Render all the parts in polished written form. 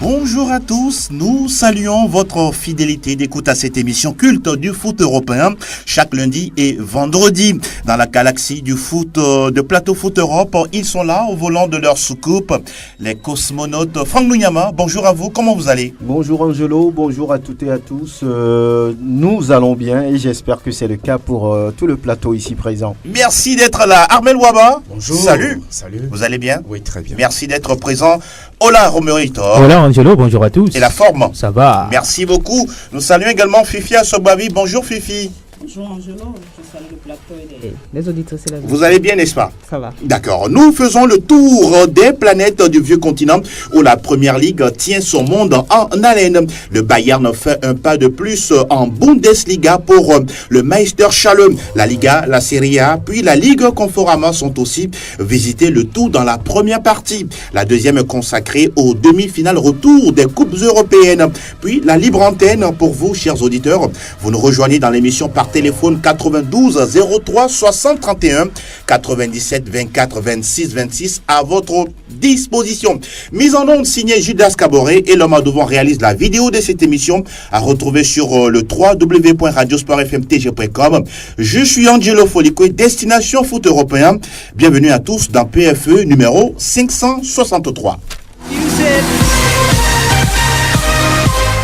Bonjour à tous, nous saluons votre fidélité d'écoute à cette émission culte du foot européen chaque lundi et vendredi. Dans la galaxie du foot de Plateau Foot Europe, ils sont là au volant de leur soucoupe, les cosmonautes. Franck Lunyama, bonjour à vous, comment vous allez? Bonjour Angelo, bonjour à toutes et à tous. Nous allons bien et j'espère que c'est le cas pour tout le plateau ici présent. Merci d'être là. Armel Waba, bonjour. Salut. Salut. Vous allez bien? Oui, très bien. Merci d'être présent. Hola Romeo Hitor. Hola Angelo, bonjour à tous. Et la forme? Ça va. Merci beaucoup. Nous saluons également Fifi Assobavi. Bonjour Fifi. Bonjour Angelo, je salue le plateau et les auditeurs. Vous allez bien, n'est-ce pas? Ça va. D'accord. Nous faisons le tour des planètes du vieux continent où la première ligue tient son monde en haleine. Le Bayern fait un pas de plus en Bundesliga pour le Meisterschale. La Liga, la Serie A, puis la Ligue Conforama sont aussi visités, le tout dans la première partie. La deuxième consacrée aux demi-finales retour des Coupes européennes. Puis la libre antenne pour vous, chers auditeurs. Vous nous rejoignez dans l'émission par téléphone 92 03 60 31 97 24 26 26 à votre disposition. Mise en onde signée Judas Caboret et l'homme à devant réalise la vidéo de cette émission à retrouver sur le www.radiosportfmtg.com. Je suis Angelo Folico, Destination Foot Européen. Bienvenue à tous dans PFE numéro 563.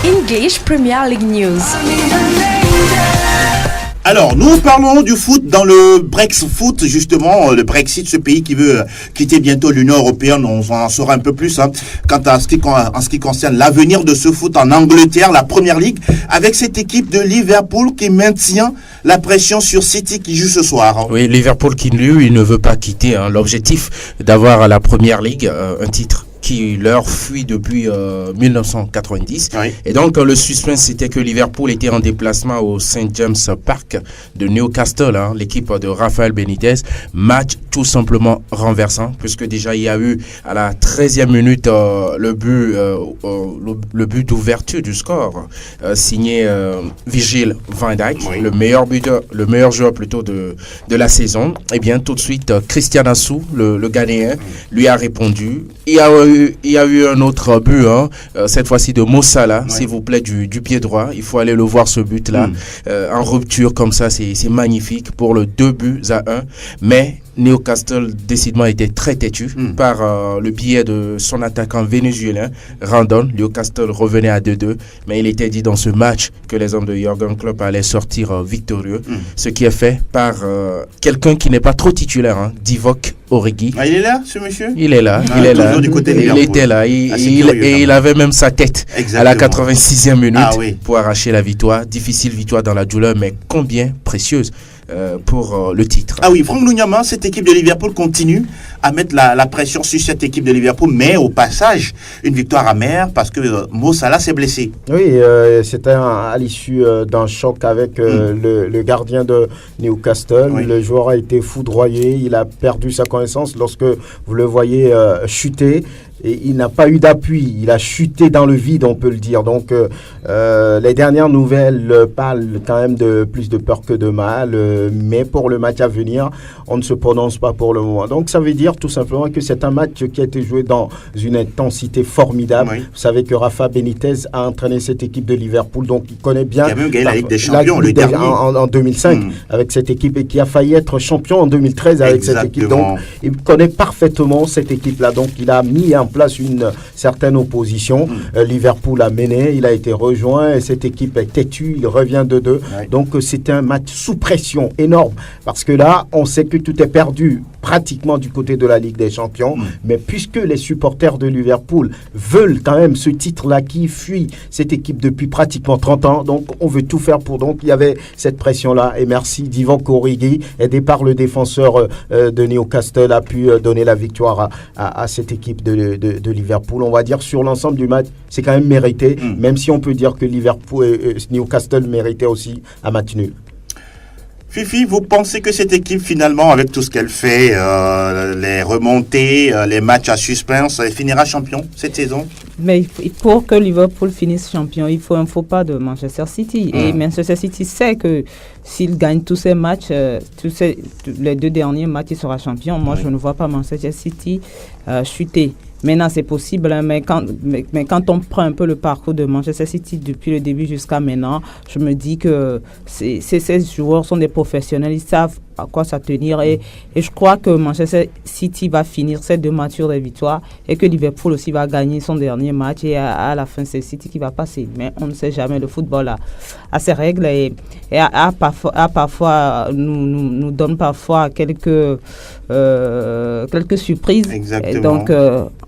English Premier League News. Alors, nous parlons du foot dans le Brexfoot, justement, le Brexit, ce pays qui veut quitter bientôt l'Union européenne. On en saura un peu plus quant à ce qui concerne l'avenir de ce foot en Angleterre, la Première Ligue, avec cette équipe de Liverpool qui maintient la pression sur City qui joue ce soir. Oui, Liverpool qui, lui, il ne veut pas quitter. L'objectif d'avoir à la Première Ligue un titre qui leur fuit depuis 1990. Oui. Et donc, le suspense, c'était que Liverpool était en déplacement au St. James Park de Newcastle, l'équipe de Rafael Benitez. Match tout simplement renversant, puisque déjà, il y a eu à la 13e minute le but d'ouverture du score, signé Virgil van Dijk, oui. le meilleur joueur plutôt de la saison. Et bien, tout de suite, Christian Atsu, le Ghanéen, lui a répondu. Il y a eu un autre but, cette fois-ci de Mo Salah, ouais. S'il vous plaît, du pied droit. Il faut aller le voir, ce but-là. En rupture comme ça, c'est magnifique pour le 2-1. Mais Newcastle, décidément, était très têtu par le biais de son attaquant vénézuélien, Randon. Newcastle revenait à 2-2, mais il était dit dans ce match que les hommes de Jürgen Klopp allaient sortir victorieux. Ce qui est fait par quelqu'un qui n'est pas trop titulaire, Divock Origi. Ah, il est là, ce monsieur? Il est là, il est là. Du côté il était là. Il avait même sa tête. Exactement. À la 86e minute pour arracher la victoire. Difficile victoire dans la douleur, mais combien précieuse pour le titre. Ah oui, Franck Lunyama, cette équipe de Liverpool continue à mettre la pression sur cette équipe de Liverpool, mais au passage, une victoire amère parce que Mo Salah s'est blessé. Oui, c'était à l'issue d'un choc avec le gardien de Newcastle. Oui. Le joueur a été foudroyé, il a perdu sa connaissance lorsque vous le voyez chuter. Et il n'a pas eu d'appui, il a chuté dans le vide, on peut le dire. Donc, les dernières nouvelles parlent quand même de plus de peur que de mal. Mais pour le match à venir, on ne se prononce pas pour le moment. Donc, ça veut dire tout simplement que c'est un match qui a été joué dans une intensité formidable. Oui. Vous savez que Rafa Benitez a entraîné cette équipe de Liverpool, donc il connaît bien. Il a même gagné la Ligue des Champions le dernier. En 2005 avec cette équipe et qui a failli être champion en 2013 avec cette équipe. Donc, il connaît parfaitement cette équipe-là. Donc, il a mis en place une certaine opposition. Liverpool a mené, il a été rejoint et cette équipe est têtue, il revient de 2. Ouais. Donc c'était un match sous pression énorme parce que là, on sait que tout est perdu pratiquement du côté de la Ligue des Champions, mais puisque les supporters de Liverpool veulent quand même ce titre-là qui fuit cette équipe depuis pratiquement 30 ans, donc on veut tout faire pour. Donc il y avait cette pression-là et merci Divock Origi, aidé par le défenseur de Newcastle, a pu donner la victoire à cette équipe de Liverpool. On va dire sur l'ensemble du match, c'est quand même mérité, même si on peut dire que Newcastle méritait aussi un match nul. Fifi, vous pensez que cette équipe, finalement, avec tout ce qu'elle fait, les remontées, les matchs à suspense, elle finira champion cette saison? Mais pour que Liverpool finisse champion, il faut un faux pas de Manchester City. Et Manchester City sait que s'il gagne tous ses matchs, les 2 derniers matchs, il sera champion. Moi, je ne vois pas Manchester City chuter. Maintenant, c'est possible, hein, mais quand on prend un peu le parcours de Manchester City depuis le début jusqu'à maintenant, je me dis que ces joueurs sont des professionnels, ils savent à quoi s'attenir et je crois que Manchester City va finir cette devanture des victoires et que Liverpool aussi va gagner son dernier match et à la fin c'est City qui va passer, mais on ne sait jamais, le football a ses règles et parfois nous donne parfois quelques surprises. Exactement. Et donc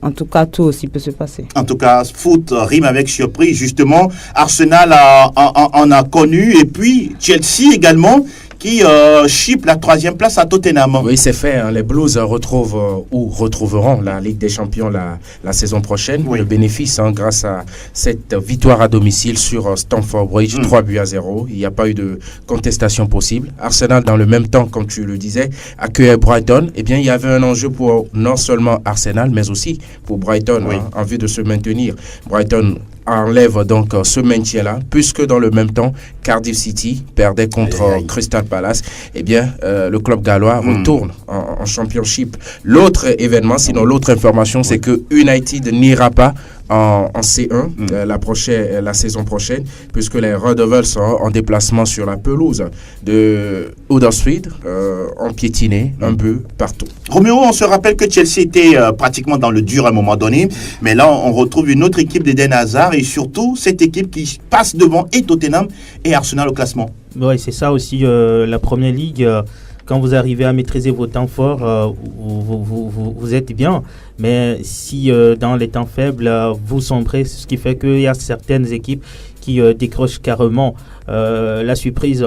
en tout cas tout aussi peut se passer. En tout cas, foot rime avec surprise justement. Arsenal en a connu et puis Chelsea également qui chipe la 3e place à Tottenham. Oui, c'est fait. Hein. Les Blues retrouveront la Ligue des Champions la saison prochaine. Oui. Le bénéfice, grâce à cette victoire à domicile sur Stamford Bridge, 3-0. Il n'y a pas eu de contestation possible. Arsenal, dans le même temps, comme tu le disais, accueillait Brighton. Eh bien, il y avait un enjeu pour non seulement Arsenal, mais aussi pour Brighton, en vue de se maintenir. Brighton enlève donc ce maintien-là, puisque dans le même temps, Cardiff City perdait contre Crystal Palace. Eh bien, le club gallois retourne en Championship. L'autre événement, sinon l'autre information, c'est que United n'ira pas en C1 la saison prochaine, puisque les Red Devils seront en déplacement sur la pelouse de Huddersfield, en piétiné un peu partout. Roméo, on se rappelle que Chelsea était pratiquement dans le dur à un moment donné, mais là on retrouve une autre équipe d'Eden Hazard et surtout cette équipe qui passe devant et Tottenham et Arsenal au classement. Oui, c'est ça aussi, la Première Ligue. Quand vous arrivez à maîtriser vos temps forts, vous êtes bien. Mais si dans les temps faibles, vous sombrez, ce qui fait qu'il y a certaines équipes qui décrochent carrément. La surprise,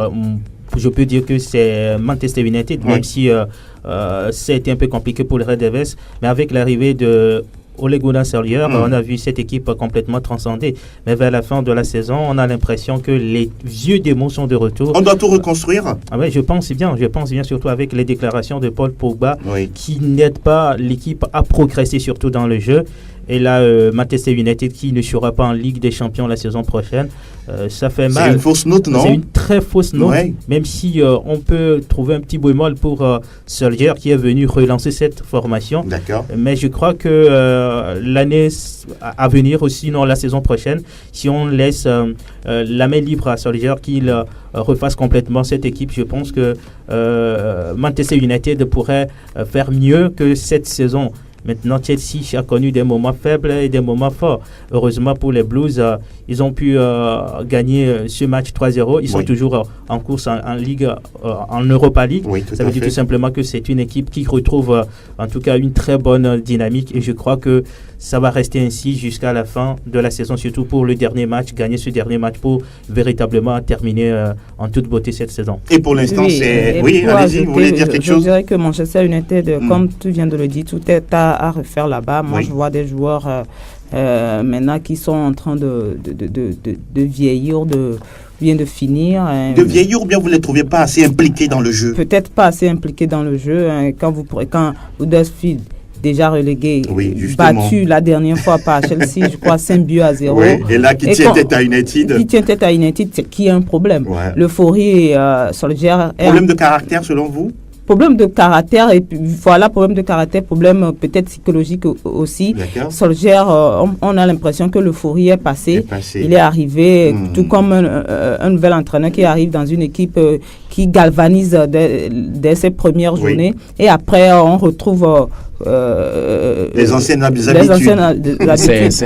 je peux dire que c'est Manchester United, même si ça a été un peu compliqué pour les Red Devils. Mais avec l'arrivée de Ole Gunnar Solskjaer, on a vu cette équipe complètement transcender. Mais vers la fin de la saison, on a l'impression que les vieux démons sont de retour. On doit tout reconstruire. Oui, je pense bien, surtout avec les déclarations de Paul Pogba, qui n'aident pas l'équipe à progresser, surtout dans le jeu. Et là, Manchester United qui ne sera pas en Ligue des Champions la saison prochaine, ça fait mal. C'est une fausse note, non? C'est une très fausse note, même si on peut trouver un petit bémol pour Solskjaer qui est venu relancer cette formation. D'accord. Mais je crois que l'année à venir, aussi sinon la saison prochaine, si on laisse la main libre à Solskjaer qu'il refasse complètement cette équipe, je pense que Manchester United pourrait faire mieux que cette saison. Maintenant, Chelsea a connu des moments faibles et des moments forts. Heureusement pour les Blues, ils ont pu gagner ce match 3-0. Ils sont toujours en course en Ligue, en Europa League. Ça veut dire tout simplement que c'est une équipe qui retrouve en tout cas une très bonne dynamique. Et je crois que ça va rester ainsi jusqu'à la fin de la saison, surtout pour le dernier match, gagner ce dernier match pour véritablement terminer en toute beauté cette saison. Et pour l'instant, c'est... Oui, allez-y, vous voulez dire quelque chose? Je dirais que Manchester United, comme tu viens de le dire, tout est à refaire là-bas. Moi, je vois des joueurs maintenant qui sont en train de vieillir, de finir. De vieillir ou bien vous ne les trouvez pas assez impliqués dans le jeu? Peut-être pas assez impliqués dans le jeu. Quand Huddersfield, déjà relégué, battu la dernière fois par Chelsea, je crois 5-0. Oui, et là qui tient tête à United. Qui tient tête à United, c'est qui a un problème. L'euphorie Solskjaer. Problème de caractère selon vous? Problème de caractère, et puis voilà, problème de caractère, problème peut-être psychologique aussi. Solskjaer, on a l'impression que l'euphorie est passée. Il est arrivé, tout comme un nouvel entraîneur qui arrive dans une équipe qui galvanise dès ses premières journées. Et après, on retrouve les anciennes habitudes.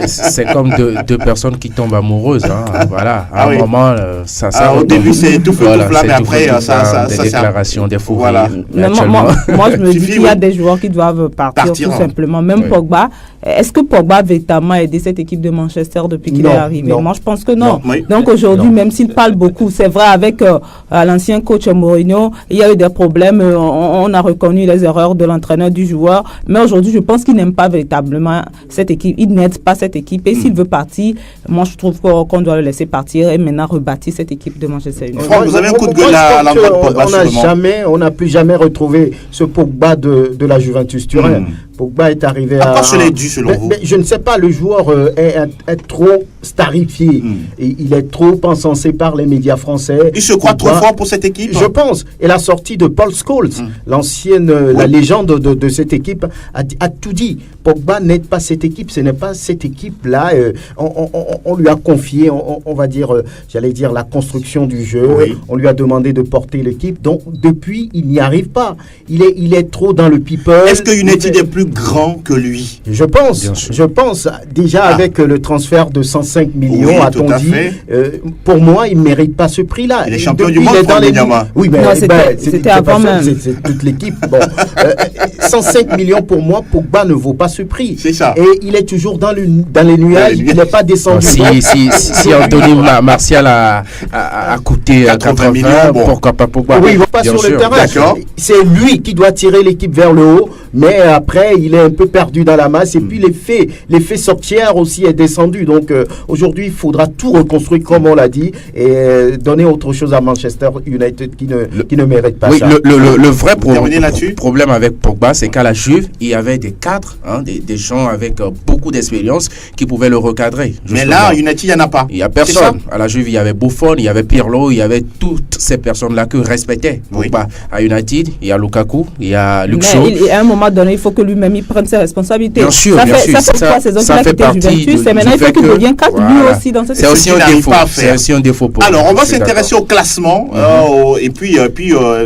C'est comme deux personnes qui tombent amoureuses. Voilà. À un moment, ça au début, c'est tout feu, tout flamme, mais après, ça des déclarations, des fous. Voilà. Moi, je me dis qu'il y a des joueurs qui doivent partir tout simplement. Même Pogba. Est-ce que Pogba a véritablement aidé cette équipe de Manchester depuis qu'il est arrivé? Moi, je pense que non. Donc aujourd'hui, même s'il parle beaucoup, c'est vrai, avec l'ancien coach Mourinho, il y a eu des problèmes. On a reconnu les erreurs de l'entraîneur, du joueur. Mais aujourd'hui, je pense qu'il n'aime pas véritablement cette équipe. Il n'aide pas cette équipe. Et s'il veut partir, moi, je trouve qu'on doit le laisser partir et maintenant rebâtir cette équipe de Manchester United. Franck, vous avez un coup de gueule à l'endroit de Pogba? On n'a plus jamais retrouvé ce Pogba de la Juventus Turin. Pogba est arrivé à quoi cela est dû selon vous? Je ne sais pas, le joueur est trop starifié. Et il est trop encensé par les médias français. Il se croit trop fort pour cette équipe? Je pense. Et la sortie de Paul Scholes, la légende de cette équipe, a tout dit. Pogba n'est pas cette équipe, ce n'est pas cette équipe-là. On lui a confié, on va dire, j'allais dire, la construction du jeu. Oui. On lui a demandé de porter l'équipe. Donc, depuis, il n'y arrive pas. Il est trop dans le people. Est-ce que United est plus grand que lui? Je pense. Déjà, avec le transfert de 105 millions, a-t-on dit, pour moi, il ne mérite pas ce prix-là. Il est champion du monde, Franck Benyama. Oui, mais c'était avant même. C'est toute l'équipe. Bon, 105 millions pour moi, Pogba ne vaut pas ce prix. C'est ça. Et il est toujours dans les nuages, il n'est pas descendu. Si Anthony Martial a coûté 80 millions, pourquoi pas Pogba? Oui, il ne va pas sur le terrain. C'est lui qui doit tirer l'équipe vers le haut, mais après, il est un peu perdu dans la masse. Et puis, l'effet sorcière aussi est descendu. Donc, aujourd'hui, il faudra tout reconstruire, comme on l'a dit, et donner autre chose à Manchester United qui ne mérite pas ça. Le vrai problème avec Pogba, c'est qu'à la Juve, il y avait des cadres, des gens avec beaucoup d'expérience qui pouvaient le recadrer. Justement. Mais là, United, il n'y en a pas. Il n'y a personne. À la Juve, il y avait Buffon, il y avait Pirlo, il y avait toutes ces personnes-là que respectaient Pogba. À United, il y a Lukaku, il y a Luke Shaw. Mais à un moment donné, il faut que lui-même il prenne ses responsabilités. Bien sûr. Ça fait partie Juventus, et maintenant il faut qu'il devienne cadre lui aussi dans cette situation. C'est aussi un défaut pour Alors, on va s'intéresser au classement. Et puis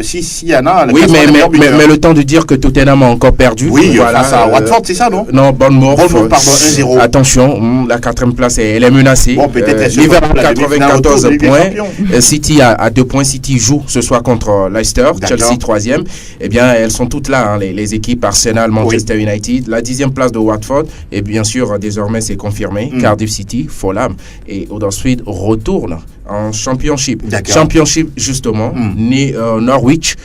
s'il y en a... Oui, mais le temps de dire que Tottenham a encore perdu. Oui, face à Watford, c'est ça, non? Non, Bournemouth, pardon, 1-0. Attention, la 4e place, elle est menacée. Bon, peut-être Liverpool 94 points. City à 2 points. City joue ce soir contre Leicester. Chelsea 3e. Eh bien, elles sont toutes là, les équipes Arsenal, Manchester United. La 10e place de Watford. Et bien sûr, désormais, c'est confirmé. Cardiff City, Fulham. Et ensuite, retourne en Championship. Championship, justement, Norwich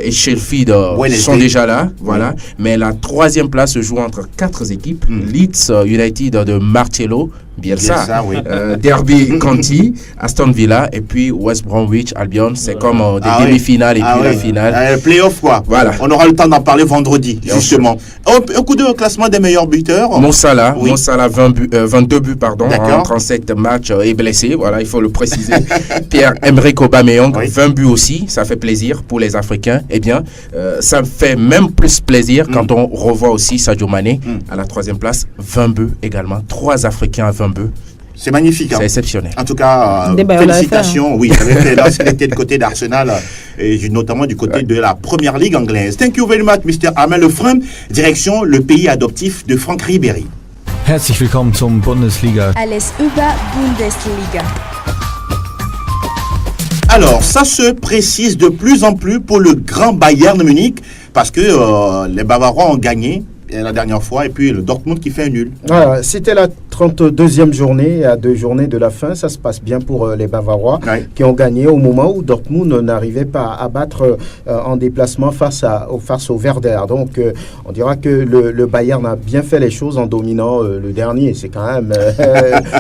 et Sheffield sont déjà là. Voilà. Mais la 3e place se joue entre 4 équipes. Leeds United de Marcelo Bielsa, Derby County, Aston Villa et puis West Bromwich Albion. C'est comme des demi-finales et puis la finale. Playoff, quoi. Voilà. On aura le temps d'en parler vendredi, justement. Un coup de classement des meilleurs buteurs. Mo Salah, 22 buts, en 37 matchs, est blessé. Voilà, il faut le préciser. Pierre-Emerick Aubameyang, 20 buts aussi. Ça fait plaisir pour les Africains. Eh bien, ça fait même plus plaisir quand on revoit aussi Sadio Mané à la 3e place, 20 buts également. 3 Africains à 20 buts. C'est magnifique. C'est exceptionnel. En tout cas, félicitations. Oui, c'était du côté d'Arsenal et notamment du côté de la Première Ligue anglaise. Thank you very much, Mr. Armel Lefrem. Direction le pays adoptif de Franck Ribéry. Herzlich willkommen zum Bundesliga. Alles über Bundesliga. Alors, ça se précise de plus en plus pour le grand Bayern Munich parce que les Bavarois ont gagné la dernière fois et puis le Dortmund qui fait un nul. C'était la 32e journée, à 2 journées de la fin. Ça se passe bien pour les Bavarois qui ont gagné au moment où Dortmund n'arrivait pas à battre en déplacement face au Werder. Donc on dira que le Bayern a bien fait les choses en dominant le dernier. C'est quand même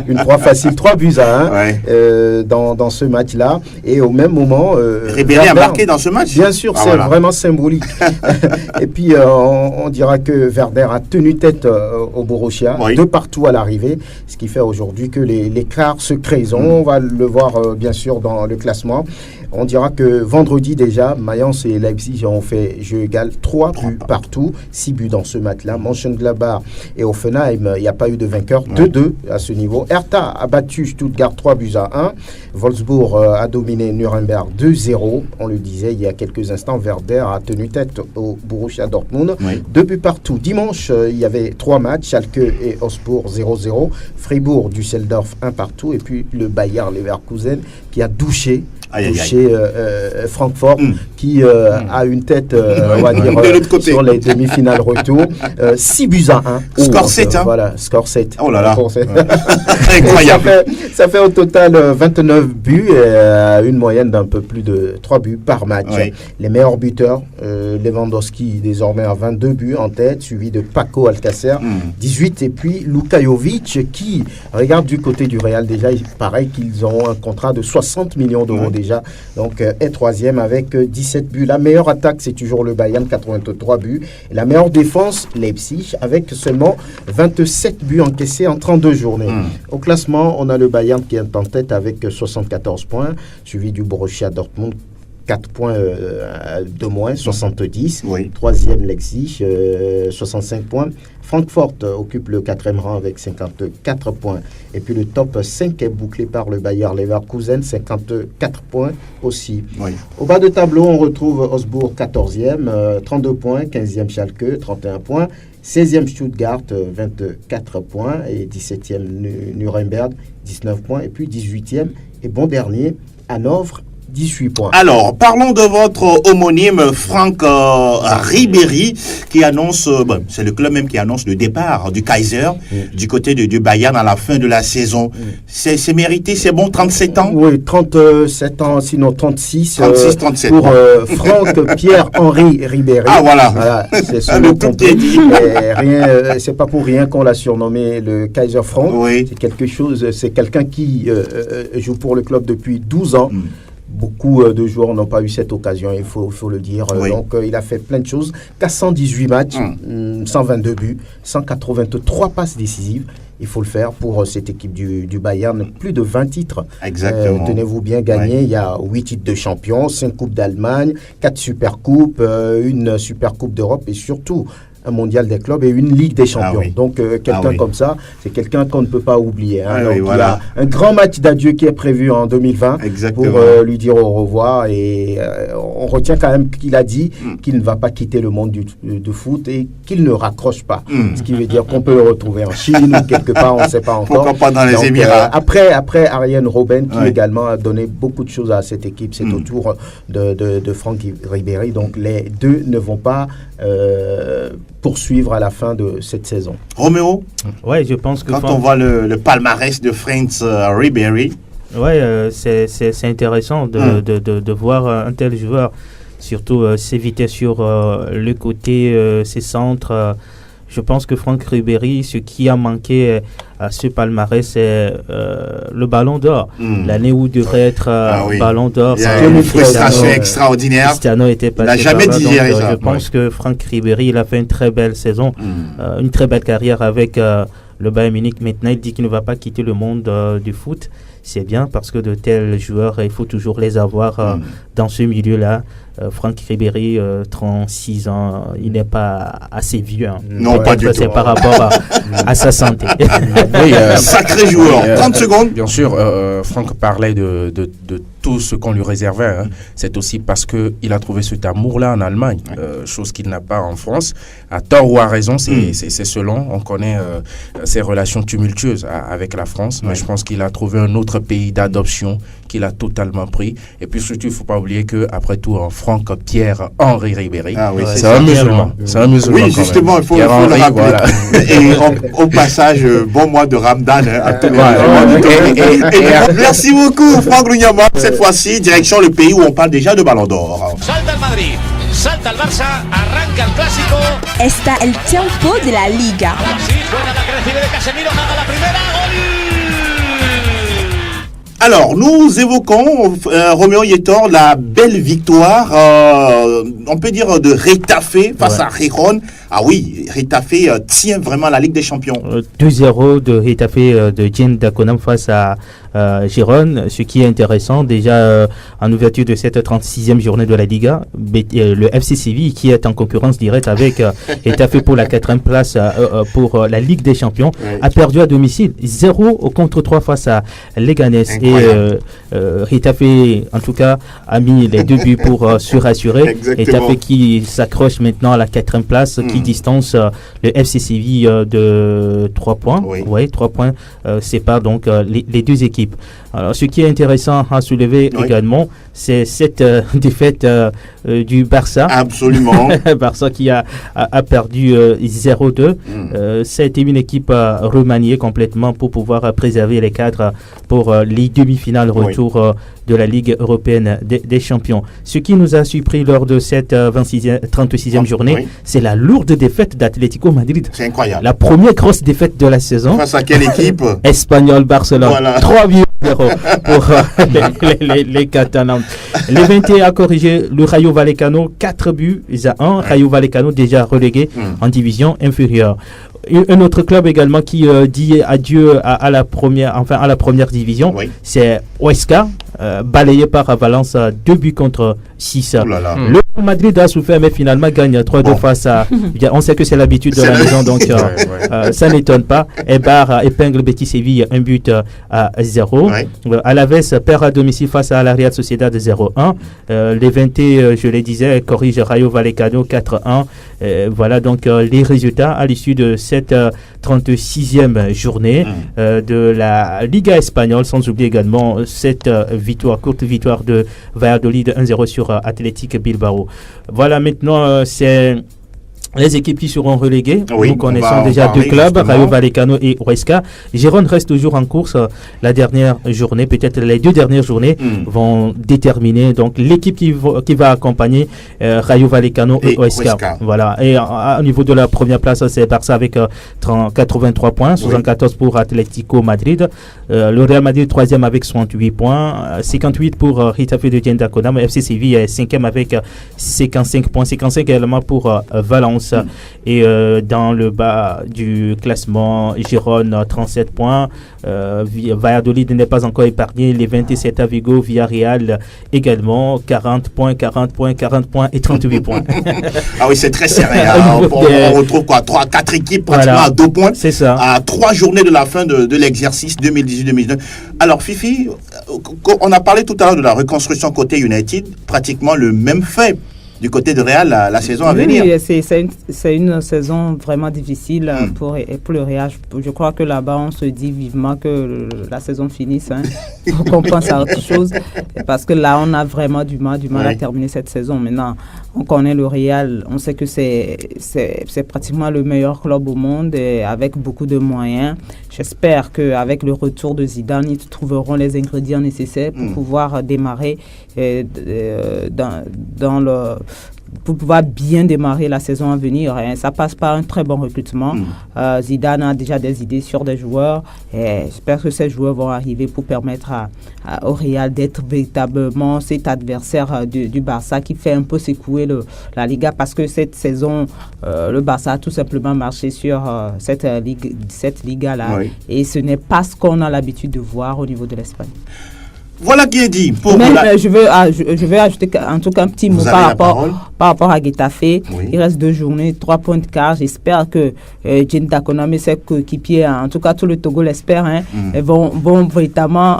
une proie facile, 3 buts à 1 dans ce match-là. Et au même moment... Ribéry a marqué dans ce match. Bien sûr, c'est vraiment symbolique. Et puis on dira que Werder a tenu tête au Borussia, 2-2 à l'arrivée, ce qui fait aujourd'hui que l'écart se crée. On va le voir bien sûr dans le classement. On dira que vendredi déjà, Mayence et Leipzig ont fait jeu égal, 3 buts partout, 6 buts dans ce match-là. Mönchengladbach et Hoffenheim, il n'y a pas eu de vainqueur, 2-2 à ce niveau. Hertha a battu Stuttgart 3 buts à 1. Wolfsburg a dominé Nuremberg 2-0. On le disait il y a quelques instants, Werder a tenu tête au Borussia Dortmund. 2 buts partout. Dimanche, il y avait 3 matchs, Schalke et Augsbourg 0-0. Fribourg, Düsseldorf 1 partout. Et puis le Bayer Leverkusen qui a douché Francfort qui a une tête on va dire sur les demi-finales retour 6 buts à 1 score 7 voilà, score 7. Oh là là incroyable. Ça fait au total 29 buts et une moyenne d'un peu plus de 3 buts par match. Les meilleurs buteurs, Lewandowski désormais à 22 buts en tête, suivi de Paco Alcacer 18 et puis Luka Jovic qui regarde du côté du Real déjà, il paraît qu'ils ont un contrat de 60 millions d'euros déjà déjà, donc est troisième avec 17 buts. La meilleure attaque, c'est toujours le Bayern, 83 buts. Et la meilleure défense, Leipzig, avec seulement 27 buts encaissés en 32 journées. Au classement, on a le Bayern qui est en tête avec 74 points, suivi du Borussia Dortmund, 4 points de moins, 70. Oui. Troisième, Leipzig, 65 points. Francfort occupe le 4e rang avec 54 points. Et puis le top 5 est bouclé par le Bayer Leverkusen, 54 points aussi. Oui. Au bas de tableau, on retrouve Augsbourg, 14e, 32 points. 15e Schalke, 31 points. 16e Stuttgart, 24 points. Et 17e Nuremberg, 19 points. Et puis 18e et bon dernier, Hanovre, 18 points. Alors, parlons de votre homonyme Franck Ribéry qui annonce, c'est le club même qui annonce le départ du Kaiser du côté du Bayern à la fin de la saison. C'est mérité, c'est bon, 37 ans? Oui, 37 ans, sinon 36. 37 pour Franck Pierre-Henri Ribéry. Ah voilà, c'est ce nom qu'on peut dire. C'est pas pour rien qu'on l'a surnommé le Kaiser Franck. Oui. C'est quelque chose, c'est quelqu'un qui joue pour le club depuis 12 ans. Beaucoup de joueurs n'ont pas eu cette occasion, il faut le dire. Oui. Donc, il a fait plein de choses. 418 matchs, 122 buts, 183 passes décisives. Il faut le faire pour cette équipe du Bayern. Plus de 20 titres. Exactement. Tenez-vous bien gagnés. Oui. Il y a 8 titres de champion, 5 coupes d'Allemagne, 4 supercoupes, une supercoupe d'Europe et surtout un mondial des clubs et une ligue des champions. Donc quelqu'un comme ça, c'est quelqu'un qu'on ne peut pas oublier. Donc, il y a un grand match d'adieu qui est prévu en 2020 pour lui dire au revoir et on retient quand même qu'il a dit qu'il ne va pas quitter le monde du foot et qu'il ne raccroche pas. Ce qui veut dire qu'on peut le retrouver en Chine ou quelque part, on ne sait pas encore. Pourquoi pas dans les Émirats. Après Arjen Robben qui également a donné beaucoup de choses à cette équipe, c'est au tour de Franck Ribéry. Donc les deux ne vont pas poursuivre à la fin de cette saison. Roméo, ouais, je pense que quand on voit le palmarès de Franck Ribéry, c'est intéressant de voir un tel joueur, surtout ses vitesses sur le côté, ses centres. Je pense que Franck Ribéry, ce qui a manqué à ce palmarès, c'est le ballon d'or. L'année où devrait être ballon d'or. Il y a une frustration extraordinaire. Cristiano était passé. Il n'a jamais digéré ça. Je pense que Franck Ribéry, il a fait une très belle saison, une très belle carrière avec le Bayern Munich. Maintenant, il dit qu'il ne va pas quitter le monde du foot. C'est bien parce que de tels joueurs, il faut toujours les avoir dans ce milieu-là. Franck Ribéry, 36 ans, il n'est pas assez vieux. Non, pas du tout. C'est par rapport à sa santé. Oui, sacré joueur. 30 secondes. Bien sûr, Franck parlait de tout ce qu'on lui réservait. C'est aussi parce qu'il a trouvé cet amour-là en Allemagne, chose qu'il n'a pas en France. À tort ou à raison, c'est selon. On connaît ses relations tumultueuses avec la France, mais je pense qu'il a trouvé un autre pays d'adoption qu'il a totalement pris. Et puis surtout, il ne faut pas oublier qu'après tout, Franck Pierre-Henri Ribéry, c'est un musulman. C'est un musulman. Oui, justement, il faut le rappeler. Voilà. Et au passage, bon mois de Ramadan à tous les merci beaucoup, Franck Lunyama. Cette fois-ci, direction le pays où on parle déjà de Ballon d'Or. Salta el Madrid, salta el Barça, arranca el Clásico. Está el tiempo de la Liga. Sí, buena la que recibe de Casemiro, gana la primera, gol. Alors, nous évoquons, Roméo Yétor, la belle victoire, on peut dire, de Retafe face à Gijón. Ah oui, Retafe tient vraiment la Ligue des Champions. 2-0 de Retafe de Jim Daconam face à Gijón. Ce qui est intéressant, déjà en ouverture de cette 36e journée de la Liga, le FC Séville, qui est en concurrence directe avec Retafe pour la 4e place pour la Ligue des Champions, a perdu à domicile 0-3 face à Leganés. Et Retafe, en tout cas, a mis les 2 buts pour se rassurer. Retafe qui s'accroche maintenant à la 4e place, qui distance le FC Séville de 3 points. 3 points séparent donc les deux équipes. Alors, ce qui est intéressant à soulever également, c'est cette défaite du Barça. Absolument. Barça qui a perdu 0-2. Ça a été une équipe remaniée complètement pour pouvoir préserver les cadres pour les demi-finales retour de la Ligue européenne des champions. Ce qui nous a surpris lors de cette 36e journée, c'est la lourde défaite d'Atlético Madrid. C'est incroyable. La première grosse défaite de la saison. Face à quelle équipe? Espagnol Barcelone. 3 buts pour les Catalans. Levante a corrigé le Rayo Vallecano 4-1. Rayo Vallecano déjà relégué en division inférieure. Un autre club également qui dit adieu à la première division, c'est Huesca, balayé par Valence 2-6. Le Madrid a souffert, mais finalement gagne 3-2 face à. On sait que c'est l'habitude de la maison, donc ça n'étonne pas. Eibar épingle Betis Séville 1-0. Alaves perd à domicile face à la Real Sociedad 0-1. Levante, je le disais, corrige Rayo Vallecano 4-1. Voilà donc les résultats à l'issue de cette 36e journée de la Liga espagnole, sans oublier également cette courte victoire de Valladolid 1-0 sur Athletic Bilbao. Voilà, maintenant c'est les équipes qui seront reléguées. Nous connaissons déjà deux clubs, Rayo Vallecano et Huesca. Gérone reste toujours en course. La dernière journée, peut-être les deux dernières journées, vont déterminer donc l'équipe qui va accompagner Rayo Vallecano et Huesca. Voilà. Et au niveau de la première place, c'est Barça avec 83 points, 74 pour Atlético Madrid. Le Real Madrid 3e avec 68 points, 58 pour Getafe de Dienda-Conam. FC Séville est 5e avec 55 points, 55 également pour Valence. Et dans le bas du classement, Gérone 37 points, Valladolid n'est pas encore épargné, les 27 à Vigo, Villarreal également 40 points et 38 points. Ah oui, c'est très serré. On retrouve 4 équipes pratiquement à 2 points. C'est ça. À 3 journées de la fin de l'exercice 2018-2019. Alors Fifi, on a parlé tout à l'heure de la reconstruction côté United, pratiquement le même fait du côté de Real la saison à venir. Oui, c'est une saison vraiment difficile pour le Real. Je crois que là-bas, on se dit vivement que la saison finisse pour qu'on pense à autre chose. Parce que là, on a vraiment du mal à terminer cette saison. Maintenant, on connaît le Real, on sait que c'est pratiquement le meilleur club au monde et avec beaucoup de moyens. J'espère qu'avec le retour de Zidane, ils trouveront les ingrédients nécessaires pour pouvoir démarrer pour pouvoir bien démarrer la saison à venir. Ça passe par un très bon recrutement. Zidane a déjà des idées sur des joueurs et j'espère que ces joueurs vont arriver pour permettre au Real d'être véritablement cet adversaire du Barça qui fait un peu secouer la Liga, parce que cette saison, le Barça a tout simplement marché sur cette Liga-là et ce n'est pas ce qu'on a l'habitude de voir au niveau de l'Espagne. Voilà qui est dit. Je veux ajouter en tout cas un petit mot par rapport à Getafe. Il reste 2 journées, 3 points de quart. J'espère que Dienda-Conam et ses coéquipiers, en tout cas tout le Togo l'espère, vont véritablement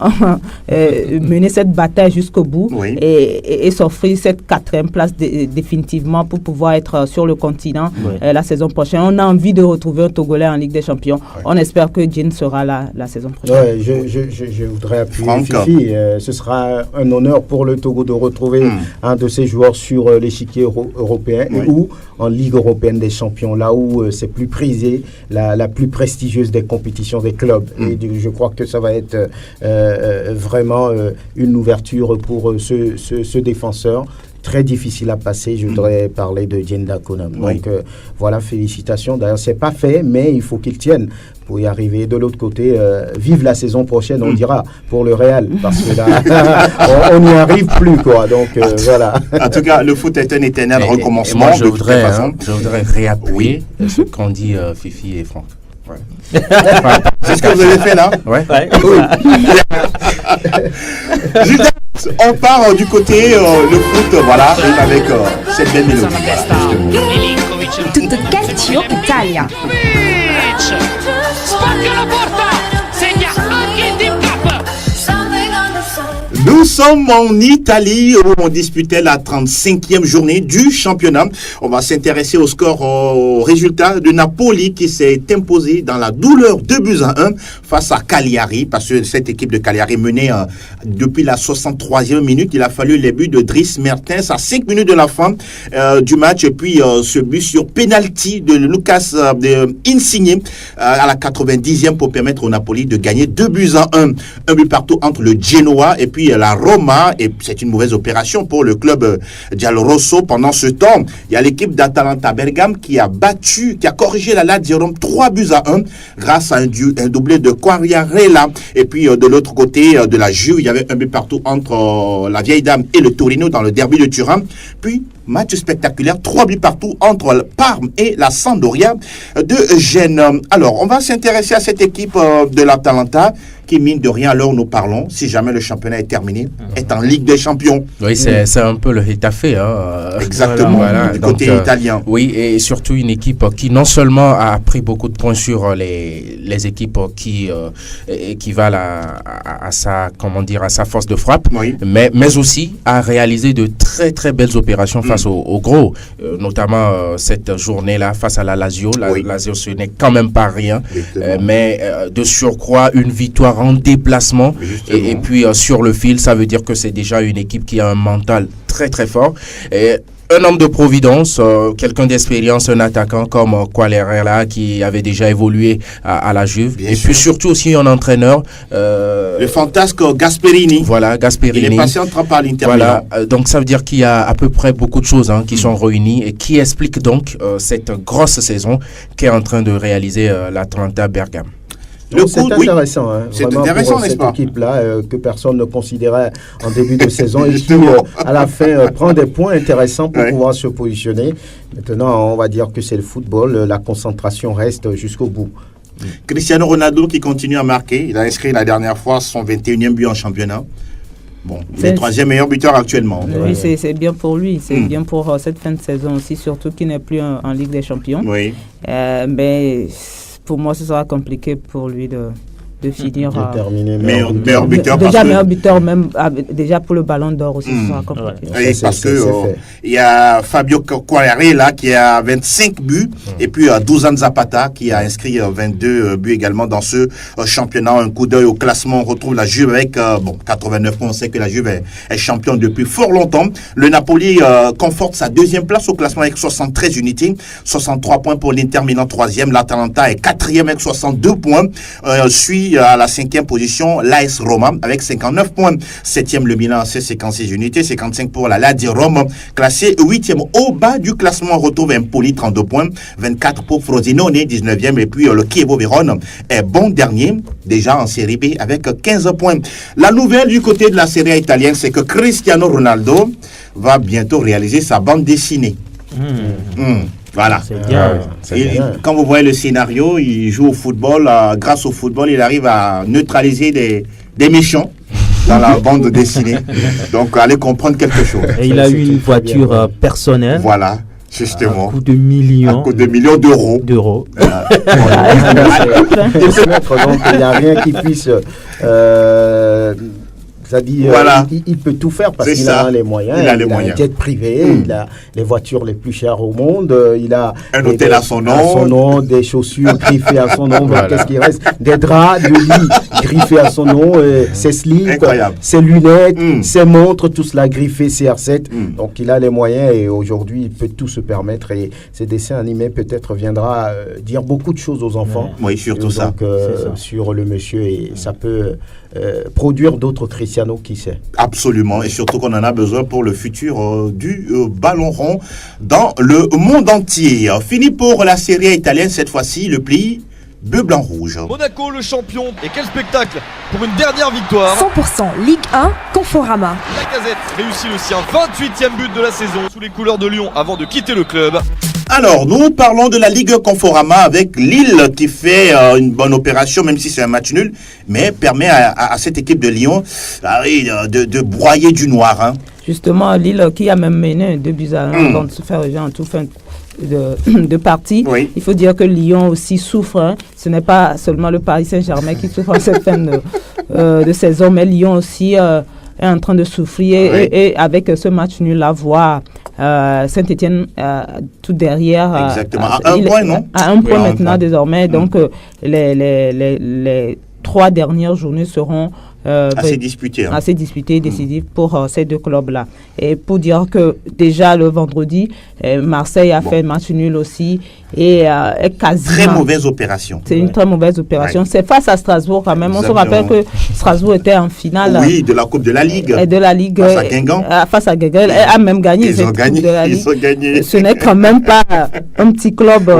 mener cette bataille jusqu'au bout et s'offrir cette 4e place définitivement pour pouvoir être sur le continent la saison prochaine. On a envie de retrouver un Togolais en Ligue des Champions. On espère que Dien sera là la saison prochaine. Je voudrais appuyer Fifi. Ce sera un honneur pour le Togo de retrouver un de ses joueurs sur l'échiquier européen ou en Ligue européenne des champions, là où c'est plus prisé, la plus prestigieuse des compétitions des clubs. Et je crois que ça va être vraiment une ouverture pour ce défenseur. Très difficile à passer, je voudrais parler de Dienda-Conam. Donc voilà, félicitations. D'ailleurs, c'est pas fait, mais il faut qu'il tienne pour y arriver. De l'autre côté, vive la saison prochaine, on dira, pour le Real, parce que là, on n'y arrive plus, quoi. Donc voilà. En tout cas, le foot est un éternel recommencement. Moi, je voudrais réappuyer ce qu'ont dit Fifi et Franck. C'est ce que vous avez fait là? On part du côté le foot, voilà, avec cette belle mélodie. Tutto calcio Italia. Spacca la porta, segna anche il Team Cup. Nous sommes en Italie où on disputait la 35e journée du championnat. On va s'intéresser au score, au résultat de Napoli qui s'est imposé dans la douleur 2-1 face à Cagliari, parce que cette équipe de Cagliari menait depuis la 63e minute. Il a fallu les buts de Dries Mertens à 5 minutes de la fin du match, et puis ce but sur penalty de Lucas Insigne à la 90e pour permettre au Napoli de gagner 2-1. Un but partout entre le Genoa et puis la Roma Roma, et c'est une mauvaise opération pour le club Giallorosso. Pendant ce temps, il y a l'équipe d'Atalanta Bergame qui a corrigé la Lazio Rome 3-1 grâce à un doublé de Quagliarella. Et puis de l'autre côté de la Juve, il y avait un but partout entre la Vieille Dame et le Torino dans le derby de Turin. Puis match spectaculaire, 3 buts partout entre le Parme et la Sampdoria de Gênes. Alors, on va s'intéresser à cette équipe de l'Atalanta qui, mine de rien, alors nous parlons, si jamais le championnat est terminé, est en Ligue des Champions. Oui, c'est un peu le Getafe. Exactement, voilà. Du côté italien. Oui, et surtout une équipe qui non seulement a pris beaucoup de points sur les équipes qui valent à sa force de frappe, oui, mais aussi a réalisé de très très belles opérations face au gros, notamment cette journée-là face à la Lazio. La Lazio, ce n'est quand même pas rien, mais de surcroît, une victoire en déplacement et puis sur le fil, ça veut dire que c'est déjà une équipe qui a un mental très très fort. Et un homme de providence, quelqu'un d'expérience, un attaquant comme Quagliarella qui avait déjà évolué à la Juve. Bien et sûr. Puis surtout aussi un entraîneur. Le fantasque Gasperini. Voilà, Gasperini. Il est passé en train par l'Inter. Voilà, donc ça veut dire qu'il y a à peu près beaucoup de choses qui sont réunies et qui expliquent donc cette grosse saison qu'est en train de réaliser l'Atalanta Bergame. C'est intéressant, c'est intéressant, pour cette équipe-là que personne ne considérait en début de saison et qui, à la fin, prend des points intéressants pour pouvoir se positionner. Maintenant, on va dire que c'est le football, la concentration reste jusqu'au bout. Cristiano Ronaldo qui continue à marquer, il a inscrit la dernière fois son 21e but en championnat. Bon, il est le 3e meilleur buteur actuellement. Oui, c'est bien pour lui, c'est bien pour cette fin de saison aussi, surtout qu'il n'est plus en Ligue des Champions. Oui. Mais pour moi, ce sera compliqué pour lui de finir meilleur buteur. Déjà meilleur buteur, même déjà pour le ballon d'or aussi, ce sera compliqué. Oui, parce que il y a Fabio Quagliarella qui a 25 buts et puis Dusan Zapata qui a inscrit 22 buts également dans ce championnat. Un coup d'œil au classement, on retrouve la Juve avec 89 points. On sait que la Juve est championne depuis fort longtemps. Le Napoli conforte sa 2e place au classement avec 73 unités, 63 points pour l'Inter Milan 3e. L'Atalanta est 4e avec 62 points. Suit à la 5e position l'AS Roma avec 59 points. 7e le Milan, c'est 56 unités, 55 pour la Lazio Rome, classé 8e au bas du classement. On retrouve Empoli 32 points, 24 pour Frosinone 19e et puis le Chievo Vérone est bon dernier déjà en Série B avec 15 points. La nouvelle du côté de la Serie A italienne, c'est que Cristiano Ronaldo va bientôt réaliser sa bande dessinée. Voilà. C'est bien. Quand vous voyez le scénario, il joue au football. Grâce au football, il arrive à neutraliser des méchants dans la bande dessinée. Donc, allez comprendre quelque chose. Et il a eu une voiture personnelle. Voilà, justement. À coup de millions. À coup de millions d'euros. Donc, il n'y a rien qui puisse... c'est-à-dire, voilà. il peut tout faire parce qu'il a les moyens. Il a un jet privé, il a les voitures les plus chères au monde, il a un hôtel à son nom, des chaussures griffées à son nom, voilà. Qu'est-ce qui reste? Des draps de lit griffés à son nom, ses slips, ses lunettes, ses montres, tout cela griffé CR7. Donc il a les moyens et aujourd'hui il peut tout se permettre et ces dessins animés peut-être viendra dire beaucoup de choses aux enfants. Oui, surtout ça. Sur le monsieur et ça peut produire d'autres Cristiano, qui sait. Absolument, et surtout qu'on en a besoin pour le futur du ballon rond dans le monde entier. Fini pour la Serie A italienne, cette fois-ci, le pli bleu, blanc, rouge. Monaco, le champion, et quel spectacle pour une dernière victoire. 100% Ligue 1, Conforama. Lacazette réussit le sien, 28e but de la saison, sous les couleurs de Lyon avant de quitter le club. Alors, nous parlons de la Ligue Conforama avec Lille qui fait une bonne opération, même si c'est un match nul, mais permet à cette équipe de Lyon de broyer du noir. Justement, Lille qui a même mené 2-1 avant de se faire rejoindre en toute fin de partie. Oui. Il faut dire que Lyon aussi souffre. Ce n'est pas seulement le Paris Saint-Germain qui souffre en cette fin de saison, mais Lyon aussi est en train de souffrir et avec ce match nul à voir Saint-Etienne tout derrière. Exactement. À un point, non? À un point maintenant désormais. Donc les 3 dernières journées seront assez disputé. Assez disputé et décisif pour ces deux clubs-là. Et pour dire que déjà le vendredi, Marseille a fait un match nul aussi et est quasiment... Très mauvaise opération. C'est une très mauvaise opération. Ouais. C'est face à Strasbourg quand même. Exactement. On se rappelle que Strasbourg était en finale. Oui, de la Coupe de la Ligue. Et de la Ligue. Face à Guingamp. Face à Guingamp. Elle a même gagné. Ils ont gagné. Ils ont gagné. Ce n'est quand même pas un petit club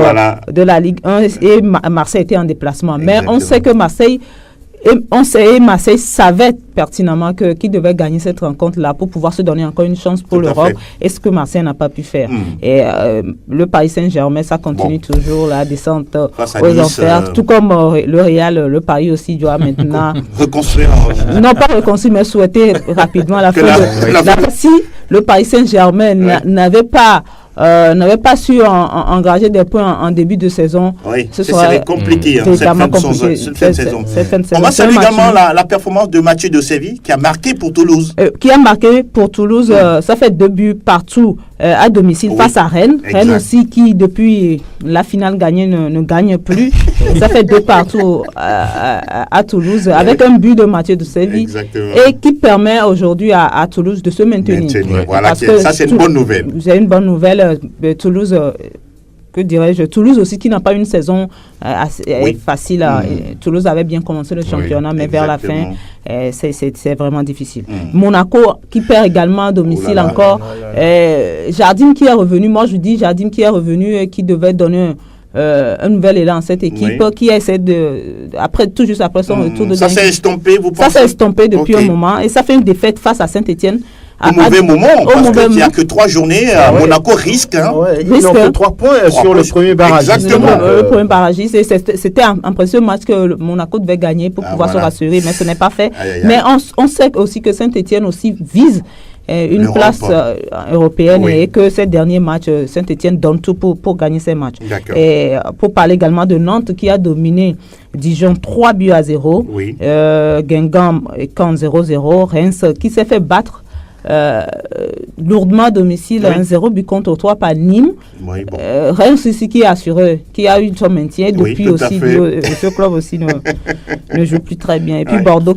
de la Ligue 1 et Marseille était en déplacement. Exactement. Mais on sait que Marseille savait pertinemment qu'il devait gagner cette rencontre-là pour pouvoir se donner encore une chance pour l'Europe. Et ce que Marseille n'a pas pu faire. Et le Paris Saint-Germain, ça continue toujours la descente aux enfers. Tout comme le Real, le Paris aussi doit maintenant reconstruire. Non, pas reconstruire, mais souhaiter rapidement la fin. Si le Paris Saint-Germain n'avait pas su engager des points en début de saison, ce serait compliqué cette fin de saison. On va saluer également la performance de Mathieu de Séville qui a marqué pour Toulouse. Ça fait 2 buts partout à domicile face à Rennes. Exact. Rennes aussi qui depuis la finale gagnée ne gagne plus. Ça fait 2 partout à Toulouse avec un but de Mathieu de Séville. Exactement. Et qui permet aujourd'hui à Toulouse de se maintenir. Voilà, ça c'est une bonne nouvelle. C'est une bonne nouvelle. Toulouse, que dirais-je, Toulouse aussi qui n'a pas une saison facile. Toulouse avait bien commencé le championnat, mais vers la fin, c'est vraiment difficile. Monaco qui perd également à domicile encore. Jardim qui est revenu, moi je dis Jardim qui est revenu et qui devait donner un nouvel élan à cette équipe qui essaie tout juste après son retour de ça s'est estompé, vous pensez? Ça s'est estompé depuis un moment et ça fait une défaite face à Saint-Etienne. Au mauvais moment, parce qu'il n'y a que 3 journées, Monaco risque. Ils n'ont que 3 points sur le premier barrage. Exactement. Le premier barrage, c'était un précieux match que Monaco devait gagner pour pouvoir se rassurer, mais ce n'est pas fait. Mais on sait aussi que Saint-Etienne aussi vise une place européenne et que ces derniers matchs, Saint-Etienne donne tout pour gagner ces matchs. Et pour parler également de Nantes qui a dominé Dijon 3-0, Guingamp 0-0, Reims qui s'est fait battre lourdement à domicile 1-0 but contre 3 par Nîmes. Reims ici qui est assuré, qui a eu son maintien depuis aussi. Ce club aussi ne joue plus très bien. Et puis Bordeaux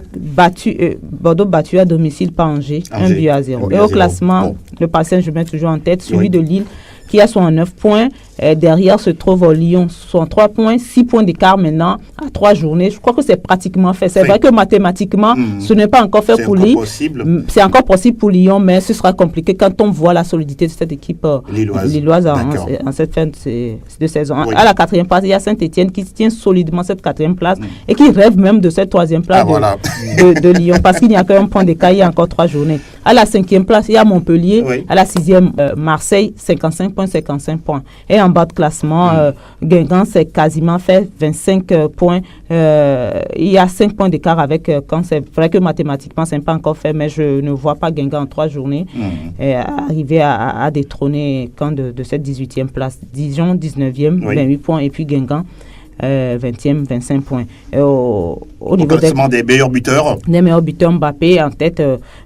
battu à domicile par Angers 1-0. Et au classement, le Paris Saint-Germain toujours en tête, suivi de Lille qui a 9 points. Derrière se trouve Lyon, 3 points, 6 points d'écart maintenant à 3 journées. Je crois que c'est pratiquement fait. C'est vrai que mathématiquement, ce n'est pas encore fait pour Lille. C'est encore possible pour Lyon, mais ce sera compliqué quand on voit la solidité de cette équipe lilloise en cette fin de saison. À la 4e place, il y a Saint-Etienne qui tient solidement cette 4e place et qui rêve même de cette 3e place de Lyon parce qu'il n'y a qu'un point d'écart, il y a encore 3 journées. À la 5e place, il y a Montpellier. À la 6e, Marseille, 55 points. Et en bas de classement, Guingamp s'est quasiment fait 25 points. Il y a 5 points d'écart avec, quand c'est vrai que mathématiquement, ce n'est pas encore fait, mais je ne vois pas Guingamp en 3 journées arriver à détrôner Caen de cette 18e place. Dijon, 19e, 28 points, et puis Guingamp, 20e, 25 points. Au niveau classement des meilleurs buteurs. Les meilleurs buteurs, Mbappé en tête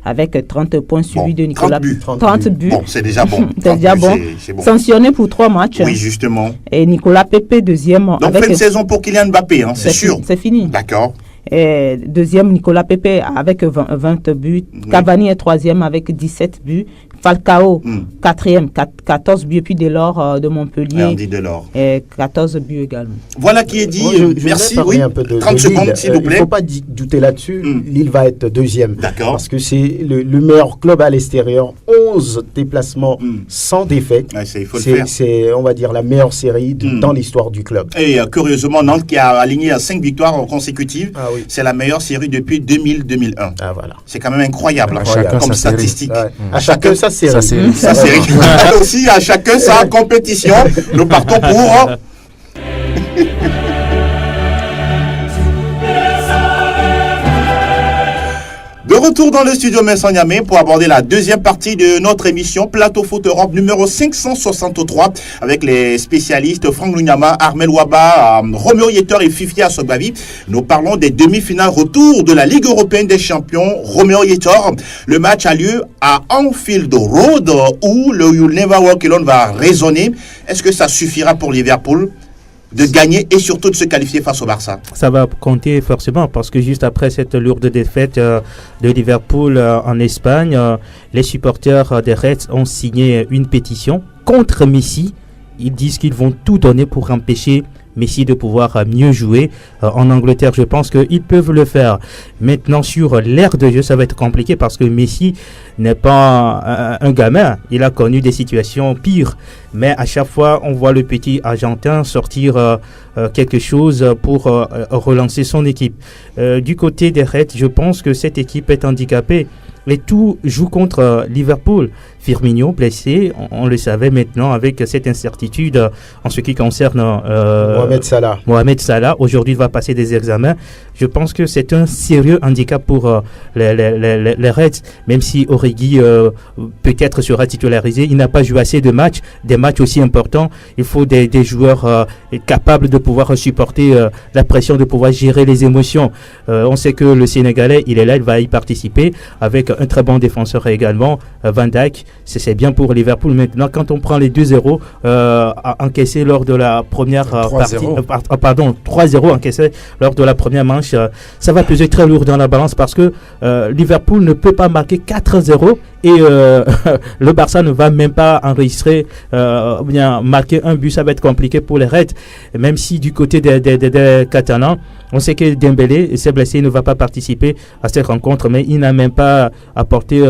avec 30 points, suivi de Nicolas. 30 buts. Bon, c'est déjà bon. C'est déjà bon. Sanctionné pour 3 matchs. Oui, justement. Et Nicolas Pepe, deuxième. Donc, fin de saison pour Kylian Mbappé, c'est sûr. C'est fini. D'accord. Et deuxième, Nicolas Pepe avec 20 buts. Cavani est troisième avec 17 buts. Falcao, 4e, 14 buts. Et puis Delors de Montpellier, 14 buts également. Voilà qui est dit. Merci. Un peu de 30 secondes, s'il vous plaît. Il ne faut pas douter là-dessus. Lille va être deuxième. D'accord. Parce que c'est le meilleur club à l'extérieur. 11 déplacements sans défaite. Il faut le faire. C'est, on va dire, la meilleure série dans l'histoire du club. Et curieusement, Nantes qui a aligné à 5 victoires conséquutives. C'est la meilleure série depuis 2000-2001. Voilà. C'est quand même incroyable comme statistique. À chacun sa série. Sa série. Aussi, à chacun sa compétition. Nous partons pour... De retour dans le studio Vincent Niamey pour aborder la deuxième partie de notre émission Plateau Foot Europe numéro 563 avec les spécialistes Franck Lunyama, Armel Ouaba, Roméo Yetor et Fifi Assobavi. Nous parlons des demi-finales retour de la Ligue européenne des champions. Roméo Yetor, le match a lieu à Anfield Road où le You'll Never Walk Alone va résonner. Est-ce que ça suffira pour Liverpool? de gagner et surtout de se qualifier face au Barça? Ça va compter forcément parce que juste après cette lourde défaite de Liverpool en Espagne, les supporters des Reds ont signé une pétition contre Messi. Ils disent qu'ils vont tout donner pour empêcher Messi de pouvoir mieux jouer. En Angleterre, je pense qu'ils peuvent le faire. Maintenant, sur l'ère de jeu, ça va être compliqué parce que Messi n'est pas un gamin. Il a connu des situations pires. Mais à chaque fois, on voit le petit Argentin sortir quelque chose pour relancer son équipe. Du côté des Reds, je pense que cette équipe est handicapée. Et tout joue contre Liverpool. Firmino blessé, on le savait maintenant avec cette incertitude en ce qui concerne Mohamed Salah. Aujourd'hui, il va passer des examens. Je pense que c'est un sérieux handicap pour les Reds. Même si Origi peut-être sera titularisé, il n'a pas joué assez de matchs, des matchs aussi importants. Il faut des joueurs capables de pouvoir supporter la pression, de pouvoir gérer les émotions. On sait que le Sénégalais, il est là, il va y participer avec un très bon défenseur également, Van Dijk. C'est bien pour Liverpool. Maintenant, quand on prend les 2-0 encaissés lors de la première partie, 3-0 encaissés lors de la première manche, ça va peser très lourd dans la balance parce que Liverpool ne peut pas marquer 4-0 et le Barça ne va même pas enregistrer bien marquer un but. Ça va être compliqué pour les Reds, même si du côté des Catalans, on sait que Dembélé s'est blessé, il ne va pas participer à cette rencontre, mais il n'a même pas apporté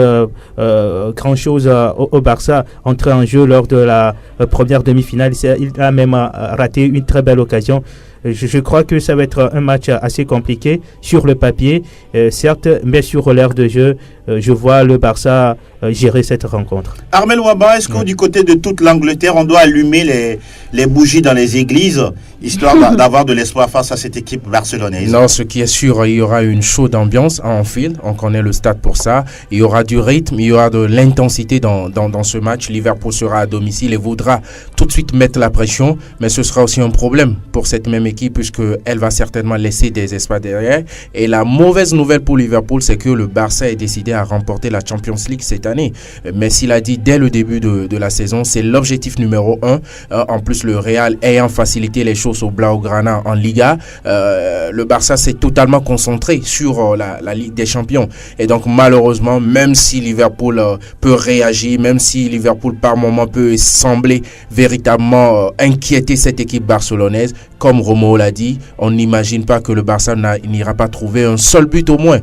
grand-chose au Barça, entré en jeu lors de la première demi-finale. Il a même raté une très belle occasion. Je crois que ça va être un match assez compliqué sur le papier, certes, mais sur l'aire de jeu, je vois le Barça gérer cette rencontre. Armel Ouaba, est-ce que du côté de toute l'Angleterre, on doit allumer les bougies dans les églises, histoire d'avoir de l'espoir face à cette équipe barcelonaise? Non, ce qui est sûr, il y aura une chaude ambiance à Anfield, on connaît le stade pour ça. Il y aura du rythme, il y aura de l'intensité dans ce match. Liverpool sera à domicile et voudra tout de suite mettre la pression, mais ce sera aussi un problème pour cette même équipe puisqu'elle va certainement laisser des espaces derrière. Et la mauvaise nouvelle pour Liverpool, c'est que le Barça est décidé à remporter la Champions League cette année. Messi l'a dit dès le début de la saison, c'est l'objectif numéro 1. En plus, le Real ayant facilité les choses au Blaugrana en Liga, le Barça s'est totalement concentré sur la Ligue des Champions. Et donc, malheureusement, même si Liverpool peut réagir, même si Liverpool par moment peut sembler véritablement inquiéter cette équipe barcelonaise, comme Romo l'a dit, on n'imagine pas que le Barça n'ira pas trouver un seul but au moins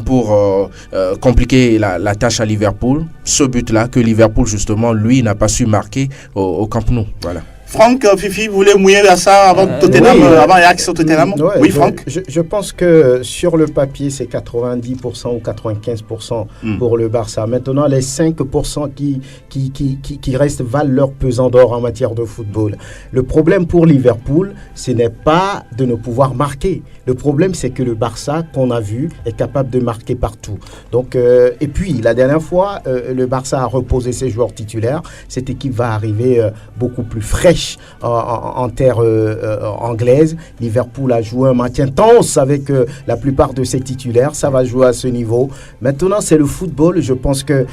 pour compliquer la tâche à Liverpool. Ce but-là que Liverpool, justement, lui, n'a pas su marquer au Camp Nou. Voilà. Franck, Fifi, vous voulez mouiller à ça avant Tottenham, avant Ajax au Tottenham? Oui, Franck. Je pense que sur le papier, c'est 90% ou 95% pour le Barça. Maintenant, les 5% qui restent valent leur pesant d'or en matière de football. Le problème pour Liverpool, ce n'est pas de ne pouvoir marquer. Le problème, c'est que le Barça, qu'on a vu, est capable de marquer partout. Donc, et puis, la dernière fois, le Barça a reposé ses joueurs titulaires. Cette équipe va arriver beaucoup plus fraîche en terre anglaise. Liverpool a joué un match intense avec la plupart de ses titulaires. Ça va jouer à ce niveau. Maintenant, c'est le football. Je pense que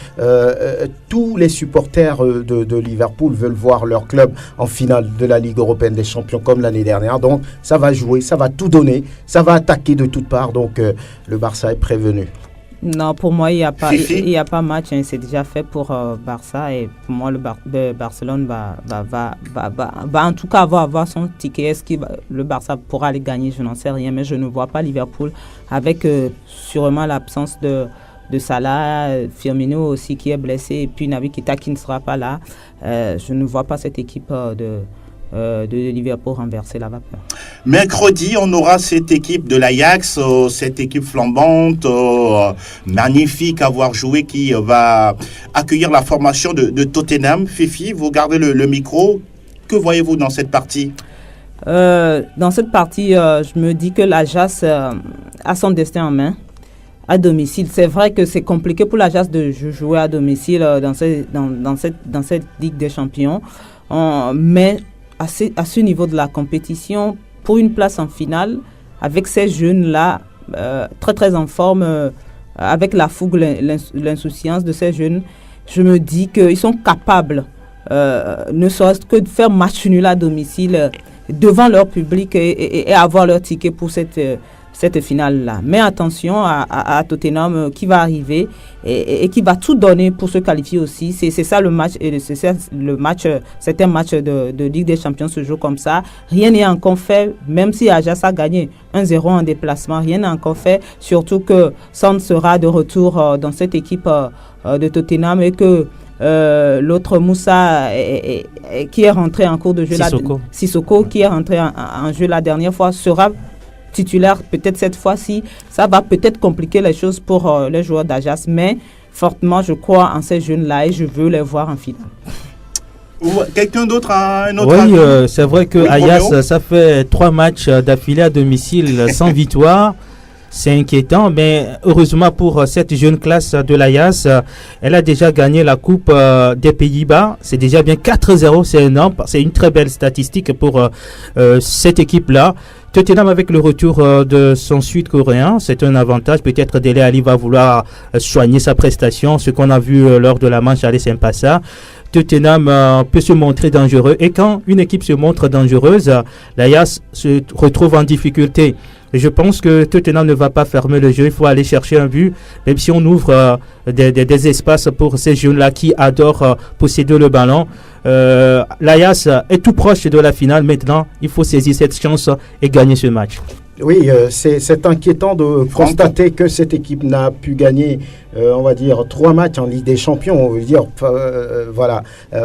tous les supporters de Liverpool veulent voir leur club en finale de la Ligue européenne des champions comme l'année dernière. Donc, ça va jouer, ça va tout donner, ça va attaquer de toutes parts. Donc, le Barça est prévenu. Non, pour moi, il n'y a pas match. Hein, c'est déjà fait pour Barça. Et pour moi, le Barcelone va en tout cas avoir son ticket. Est-ce que le Barça pourra aller gagner? Je n'en sais rien. Mais je ne vois pas Liverpool avec sûrement l'absence de Salah, Firmino aussi qui est blessé. Et puis Naby Keita qui ne sera pas là. Je ne vois pas cette équipe de Liverpool renverser la vapeur. Mercredi, on aura cette équipe de l'Ajax, cette équipe flambante, magnifique à voir jouer, qui va accueillir la formation de Tottenham. Fifi, vous gardez le micro. Que voyez-vous dans cette partie? Dans cette partie, je me dis que l'Ajax a son destin en main. À domicile, c'est vrai que c'est compliqué pour l'Ajax de jouer à domicile dans cette Ligue des Champions, mais à ce niveau de la compétition, pour une place en finale, avec ces jeunes-là, très très en forme, avec la fougue, l'insouciance de ces jeunes, je me dis qu'ils sont capables, ne serait-ce que de faire match nul à domicile, devant leur public et avoir leur ticket pour cette finale-là. Mais attention à Tottenham qui va arriver et qui va tout donner pour se qualifier aussi. C'est ça le match, et c'est un match de Ligue des Champions se joue comme ça. Rien n'est encore fait, même si Ajax a gagné 1-0 en déplacement, rien n'est encore fait, surtout que Sand sera de retour dans cette équipe de Tottenham et que l'autre Moussa qui est rentré en cours de jeu, Sissoko qui est rentré en jeu la dernière fois, sera titulaire peut-être cette fois-ci. Ça va peut-être compliquer les choses pour les joueurs d'Ajax, mais fortement je crois en ces jeunes-là et je veux les voir en finale. Quelqu'un d'autre a un autre avis? C'est vrai que Ajax, ça fait 3 matchs d'affilée à domicile sans victoire. C'est inquiétant, mais heureusement pour cette jeune classe de l'Ajax, elle a déjà gagné la Coupe des Pays-Bas. C'est déjà bien 4-0, c'est énorme. C'est une très belle statistique pour cette équipe-là. Tottenham avec le retour de son Sud-Coréen, c'est un avantage. Peut-être Dele Alli va vouloir soigner sa prestation, ce qu'on a vu lors de la manche à Saint-Passa. Tottenham peut se montrer dangereux et quand une équipe se montre dangereuse, l'Ajax se retrouve en difficulté. Je pense que Tottenham ne va pas fermer le jeu, il faut aller chercher un but, même si on ouvre des espaces pour ces jeunes-là qui adorent posséder le ballon. L'Ajax est tout proche de la finale maintenant, il faut saisir cette chance et gagner ce match. Oui, c'est inquiétant de constater que cette équipe n'a pu gagner, on va dire, 3 matchs en Ligue des Champions, on veut dire,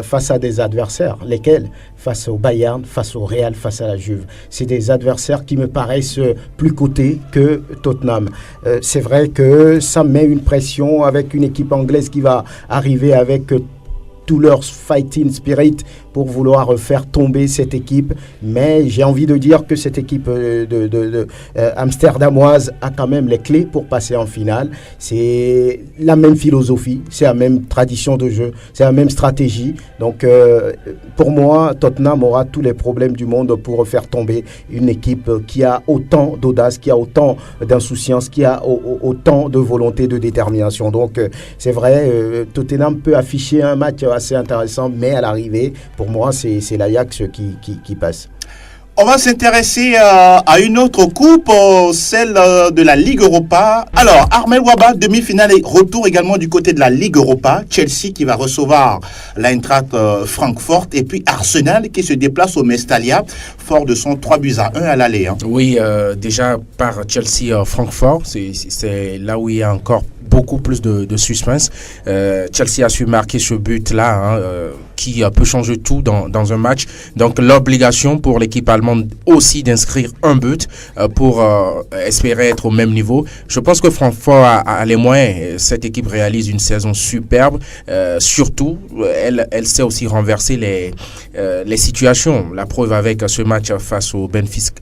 face à des adversaires, lesquels? Face au Bayern, face au Real, face à la Juve. C'est des adversaires qui me paraissent plus cotés que Tottenham. C'est vrai que ça met une pression avec une équipe anglaise qui va arriver avec tout leur fighting spirit pour vouloir faire tomber cette équipe, mais j'ai envie de dire que cette équipe amsterdamoise a quand même les clés pour passer en finale. C'est la même philosophie, c'est la même tradition de jeu, c'est la même stratégie. Donc pour moi, Tottenham aura tous les problèmes du monde pour faire tomber une équipe qui a autant d'audace, qui a autant d'insouciance, qui a autant de volonté, de détermination. Donc c'est vrai, Tottenham peut afficher un match assez intéressant, mais à l'arrivée, pour moi, c'est l'Ajax qui passe. On va s'intéresser à une autre coupe, celle de la Ligue Europa. Alors, Armel Waba, demi-finale et retour également du côté de la Ligue Europa. Chelsea qui va recevoir l'Eintracht Francfort et puis Arsenal qui se déplace au Mestalia, fort de son 3-1 à l'aller. Hein. Oui, déjà par Chelsea-Francfort, c'est là où il y a encore beaucoup plus de suspense. Chelsea a su marquer ce but-là, qui peut changer tout dans un match. Donc l'obligation pour l'équipe allemande aussi d'inscrire un but pour espérer être au même niveau. Je pense que Francfort a les moyens. Cette équipe réalise une saison superbe. Surtout, elle sait aussi renverser les situations. La preuve avec ce match face au Benfica,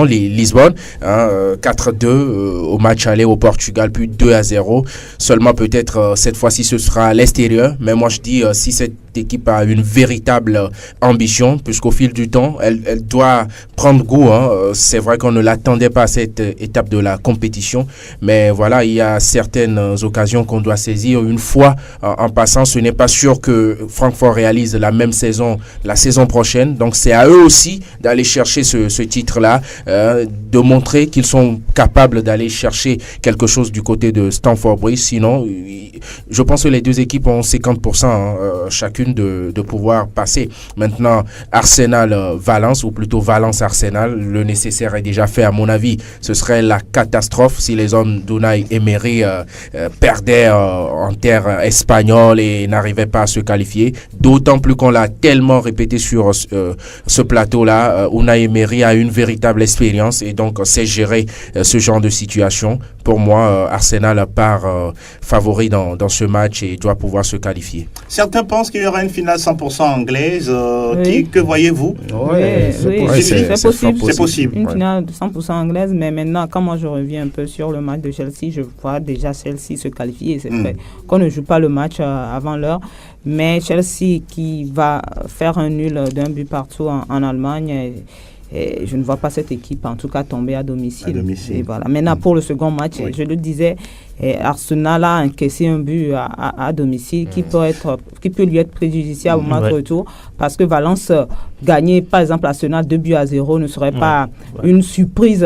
Lisbonne, 4-2 au match aller au Portugal, puis 2-0. Seulement peut-être cette fois-ci ce sera à l'extérieur, mais moi je dis si cette équipe a une véritable ambition, puisqu'au fil du temps, elle doit prendre goût. C'est vrai qu'on ne l'attendait pas à cette étape de la compétition, mais voilà, il y a certaines occasions qu'on doit saisir. Une fois en passant, ce n'est pas sûr que Francfort réalise la même saison la saison prochaine, donc c'est à eux aussi d'aller chercher ce titre-là, de montrer qu'ils sont capables d'aller chercher quelque chose du côté de Stamford Bridge. Sinon, je pense que les deux équipes ont 50% chacune de pouvoir passer. Maintenant, Arsenal-Valence, ou plutôt Valence-Arsenal, le nécessaire est déjà fait à mon avis. Ce serait la catastrophe si les hommes d'Unai Emery perdaient en terre espagnole et n'arrivaient pas à se qualifier. D'autant plus qu'on l'a tellement répété sur ce plateau-là. Unai Emery a une véritable expérience et donc sait gérer ce genre de situation. Pour moi, Arsenal part favori dans ce match et doit pouvoir se qualifier. Certains pensent qu'il y aura une finale 100% anglaise. Oui. Que voyez-vous? C'est possible. Une finale 100% anglaise, mais maintenant, quand moi je reviens un peu sur le match de Chelsea, je vois déjà Chelsea se qualifier. C'est vrai qu'on ne joue pas le match avant l'heure, mais Chelsea qui va faire un nul d'un but partout en Allemagne, Et je ne vois pas cette équipe, en tout cas, tomber à domicile. Et voilà. Maintenant, pour le second match, je le disais, Arsenal a encaissé un but à domicile qui peut lui être préjudiciable au match retour, parce que Valence gagner, par exemple, Arsenal 2-0 ne serait pas une surprise.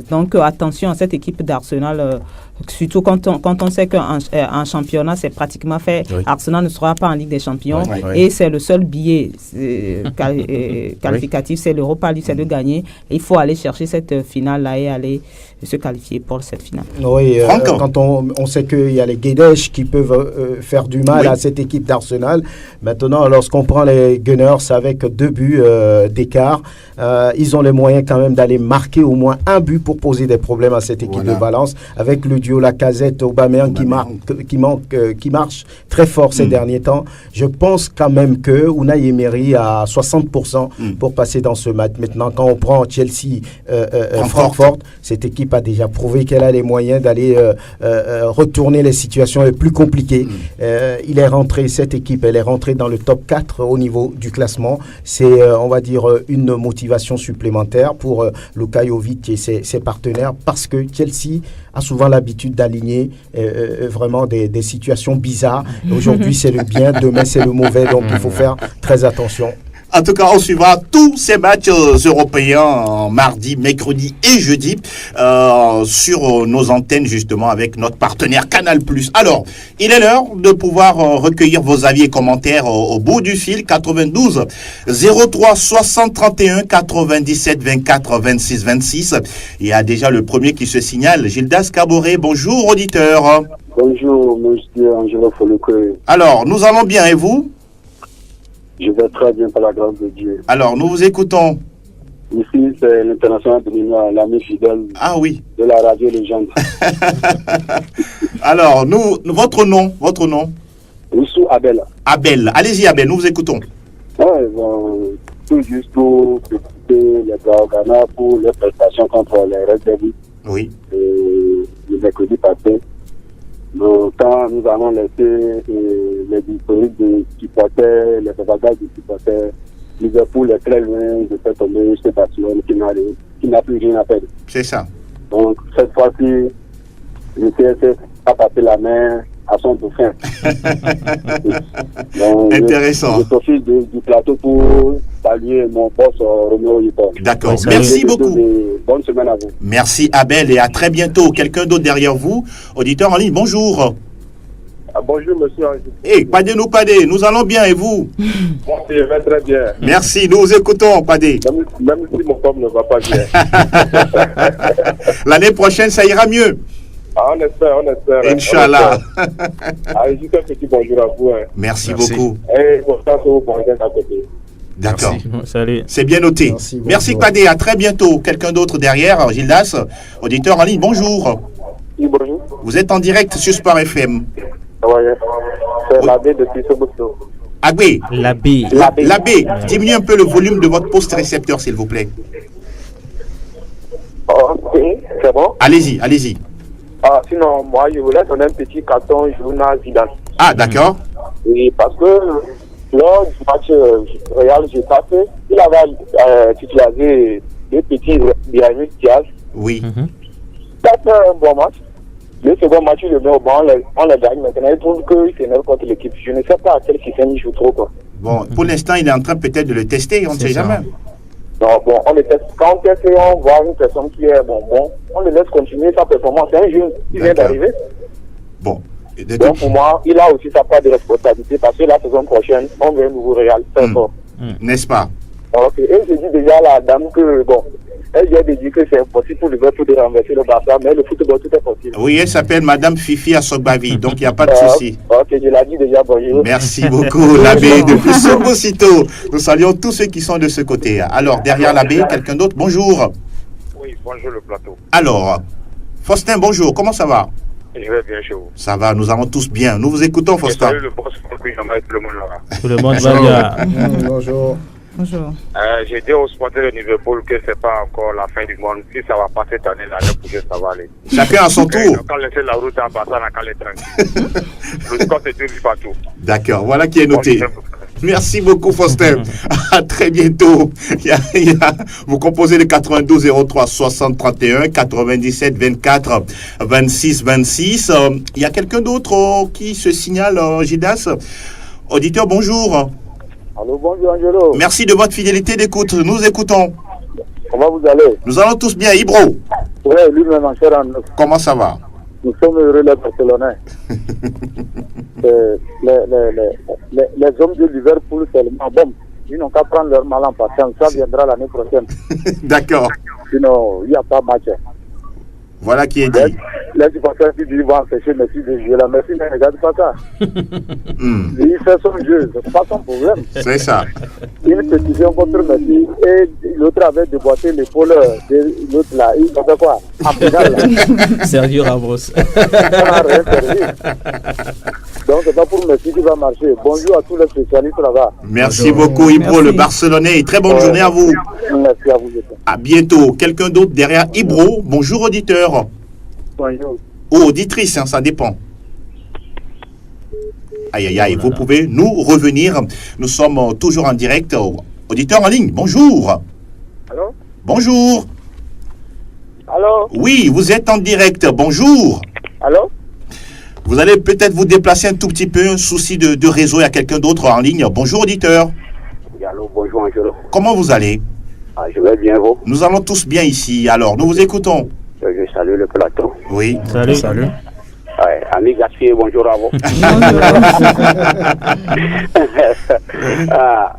Donc, attention à cette équipe d'Arsenal. Surtout quand on sait qu'en championnat, c'est pratiquement fait. Arsenal ne sera pas en Ligue des Champions. Et c'est le seul billet qualificatif, c'est l'Europa League, c'est de gagner. Et il faut aller chercher cette finale-là et aller se qualifier pour cette finale. Oui, quand on sait qu'il y a les Guedes qui peuvent faire du mal à cette équipe d'Arsenal. Maintenant, lorsqu'on prend les Gunners avec 2 buts d'écart, ils ont les moyens quand même d'aller marquer au moins un but pour poser des problèmes à cette équipe de Valence, avec le duo Lacazette-Aubameyang qui marche très fort ces derniers temps. Je pense quand même que Unai Emery a 60% pour passer dans ce match. Maintenant, quand on prend Chelsea-Francfort, cette équipe a déjà prouvé qu'elle a les moyens d'aller retourner les situations les plus compliquées. Cette équipe, elle est rentrée dans le top 4 au niveau du classement. C'est, on va dire, une motivation supplémentaire pour Luka Jovic et ses partenaires, parce que Chelsea a souvent l'habitude d'aligner vraiment des situations bizarres. Aujourd'hui, c'est le bien, demain, c'est le mauvais. Donc, il faut faire très attention. En tout cas, on suivra tous ces matchs européens mardi, mercredi et jeudi sur nos antennes, justement, avec notre partenaire Canal+. Alors, il est l'heure de pouvoir recueillir vos avis et commentaires au bout du fil. 92 03 60 31 97 24 26 26. Il y a déjà le premier qui se signale. Gildas Caboret, bonjour auditeur. Bonjour, monsieur Angelo Folokwe. Alors, nous allons bien et vous? Je vais très bien par la grâce de Dieu. Alors, nous vous écoutons. Ici, c'est l'international béninois, l'ami fidèle de la radio Légende. Alors, votre nom Oussou Abel. Abel, allez-y Abel, nous vous écoutons. Tout juste pour critiquer les Ghana pour les prestations contre les Red Devils. Oui. Le mercredi passé. Quand nous avons laissé les disponibles des supporters, les bagages des supporters, Liverpool est très loin de faire tomber ce Barcelone qui n'a plus rien à perdre. C'est ça. Donc, cette fois-ci, le CSF a passé la main à son dauphin. Donc, intéressant. Je profite du plateau pour saluer mon boss Roméo Yipon. D'accord, merci beaucoup. Bonne semaine à vous. Merci Abel et à très bientôt. Quelqu'un d'autre derrière vous, auditeur en ligne, bonjour. Bonjour monsieur. Padé, nous allons bien et vous? Moi, je vais très bien. Merci, nous vous écoutons Padé. Même si mon corps ne va pas bien. L'année prochaine, ça ira mieux. On espère. Inch'Allah. Juste un petit bonjour à vous. Merci beaucoup. Et à côté. D'accord. Salut. C'est bien noté. Merci Padé, à très bientôt. Quelqu'un d'autre derrière, Gildas, auditeur en ligne, bonjour. Oui, bonjour. Vous êtes en direct sur Sport FM. Oui, c'est l'abbé depuis Soboto. Agbé. L'abbé. Diminuez un peu le volume de votre poste récepteur, s'il vous plaît. Ok, c'est bon. Allez-y. Sinon, moi, je voulais donner un petit carton jaune à Zidane. Ah, d'accord. Oui, parce que lors du match Real Getafe, il avait titularisé deux petits Brahim Diaz. Oui. Ça fait un bon match. Le second match, il le met au banc, on le gagne. Maintenant, il trouve qu'il s'énerve contre l'équipe. Je ne sais pas à quel système il joue trop, quoi. Bon, pour l'instant, il est en train peut-être de le tester, on ne sait jamais. Non, bon, on le teste. Quand on teste, on voit une personne qui est bon, on le laisse continuer sa performance. C'est un jeune qui vient d'arriver. Bon. Donc, pour moi, il a aussi sa part de responsabilité parce que la saison prochaine, on veut un nouveau Real. Très fort. N'est-ce pas? Ok, et je dis déjà à la dame que, bon, elle vient de dire que c'est impossible pour Liverpool de renverser le Barça, mais le football, tout est possible. Oui, elle s'appelle Madame Fifi Assogbavi, donc il n'y a pas de souci. Ok, je l'ai dit déjà, bonjour. Merci beaucoup, l'abbé depuis Sobosito. Nous saluons tous ceux qui sont de ce côté. Alors, derrière l'abbé, quelqu'un d'autre, bonjour. Oui, bonjour le plateau. Alors, Faustin, bonjour, comment ça va? Je vais bien chez vous. Ça va, nous allons tous bien. Nous vous écoutons, Faustin. Salut le boss, tout le monde là. Tout le monde va bien. Bonjour. Bonjour. J'ai dit aux supporters de Liverpool que c'est pas encore la fin du monde. Si ça va pas cette année, l'année prochaine, ça va aller. Chacun à son tour. Quand laisser la route à Barça, on a qu'à les tranquille. Le score, c'est tout partout. D'accord, voilà qui est noté. Merci beaucoup, Faustin. À très bientôt. Vous composez le 92 03 60 31, 97 24 26 26. Il y a quelqu'un d'autre qui se signale, Gildas. Auditeur, bonjour. Allô, bonjour, Angelo. Merci de votre fidélité d'écoute. Nous écoutons. Comment vous allez? Nous allons tous bien, Ibro. Oui, lui-même en chair en neuf. Comment ça va? Nous sommes heureux, les Barcelonais. Les hommes de Liverpool seulement, bon, ils n'ont qu'à prendre leur mal en patience. Ça viendra l'année prochaine. D'accord. Sinon, il n'y a pas match. Voilà qui est dit. Les supporters qui disent vont empêcher Messi de jouer là. Messi ne regarde pas ça. Il fait son jeu, c'est pas son problème. C'est ça. Une pétition contre Messi et l'autre avait déboîté l'épaule de l'autre là. Il fait quoi? En finale là. Sergio Ramos. Ça n'a rien servi. Donc c'est pas pour Messi qui va marcher. Bonjour à tous les spécialistes là-bas. Merci beaucoup, Ibro, le Barcelonais. Très bonne journée à vous. Merci à vous. À bientôt. Quelqu'un d'autre derrière Ibro. Bonjour, auditeur. Bonjour. Ou auditrice, hein, ça dépend. Aïe, aïe, aïe. Vous pouvez nous revenir. Nous sommes toujours en direct. Auditeur en ligne, bonjour. Allô? Bonjour. Allô? Oui, vous êtes en direct. Bonjour. Allô? Vous allez peut-être vous déplacer un tout petit peu, un souci de réseau. Il y a quelqu'un d'autre en ligne. Bonjour, auditeur. Allô, bonjour, Angelo. Comment vous allez? Je vais bien, vous? Nous allons tous bien ici. Alors, nous vous écoutons. Je salue le plateau. Oui. Salut. Salut. Ouais, ami Gaspier, bonjour à vous.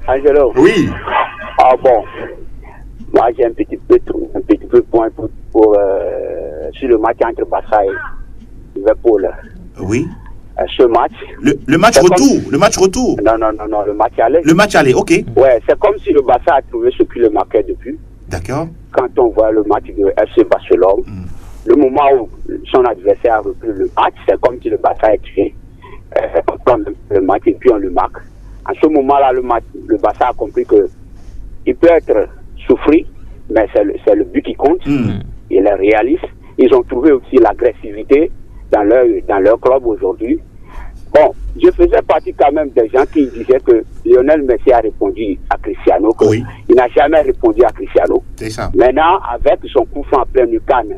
Angelo. Oui. Ah bon. Moi, j'ai un petit peu point pour sur le match entre Barça et Liverpool. Oui. Ce match. Le match retour. Le match retour. Non, le match aller. Le match aller, ok. Ouais, c'est comme si le Barça a trouvé ce qui le marquait depuis. D'accord. Quand on voit le match de FC Barcelone, le moment où son adversaire a repris le match, c'est comme si le Barça a tué. On prend le match et puis on le marque. En ce moment-là, le Barça a compris que il peut être souffri, mais c'est le but qui compte. Il est réaliste. Ils ont trouvé aussi l'agressivité dans leur club aujourd'hui. Bon, je faisais partie quand même des gens qui disaient que Lionel Messi a répondu à Cristiano, il n'a jamais répondu à Cristiano. C'est ça. Maintenant, avec son coup franc en pleine canne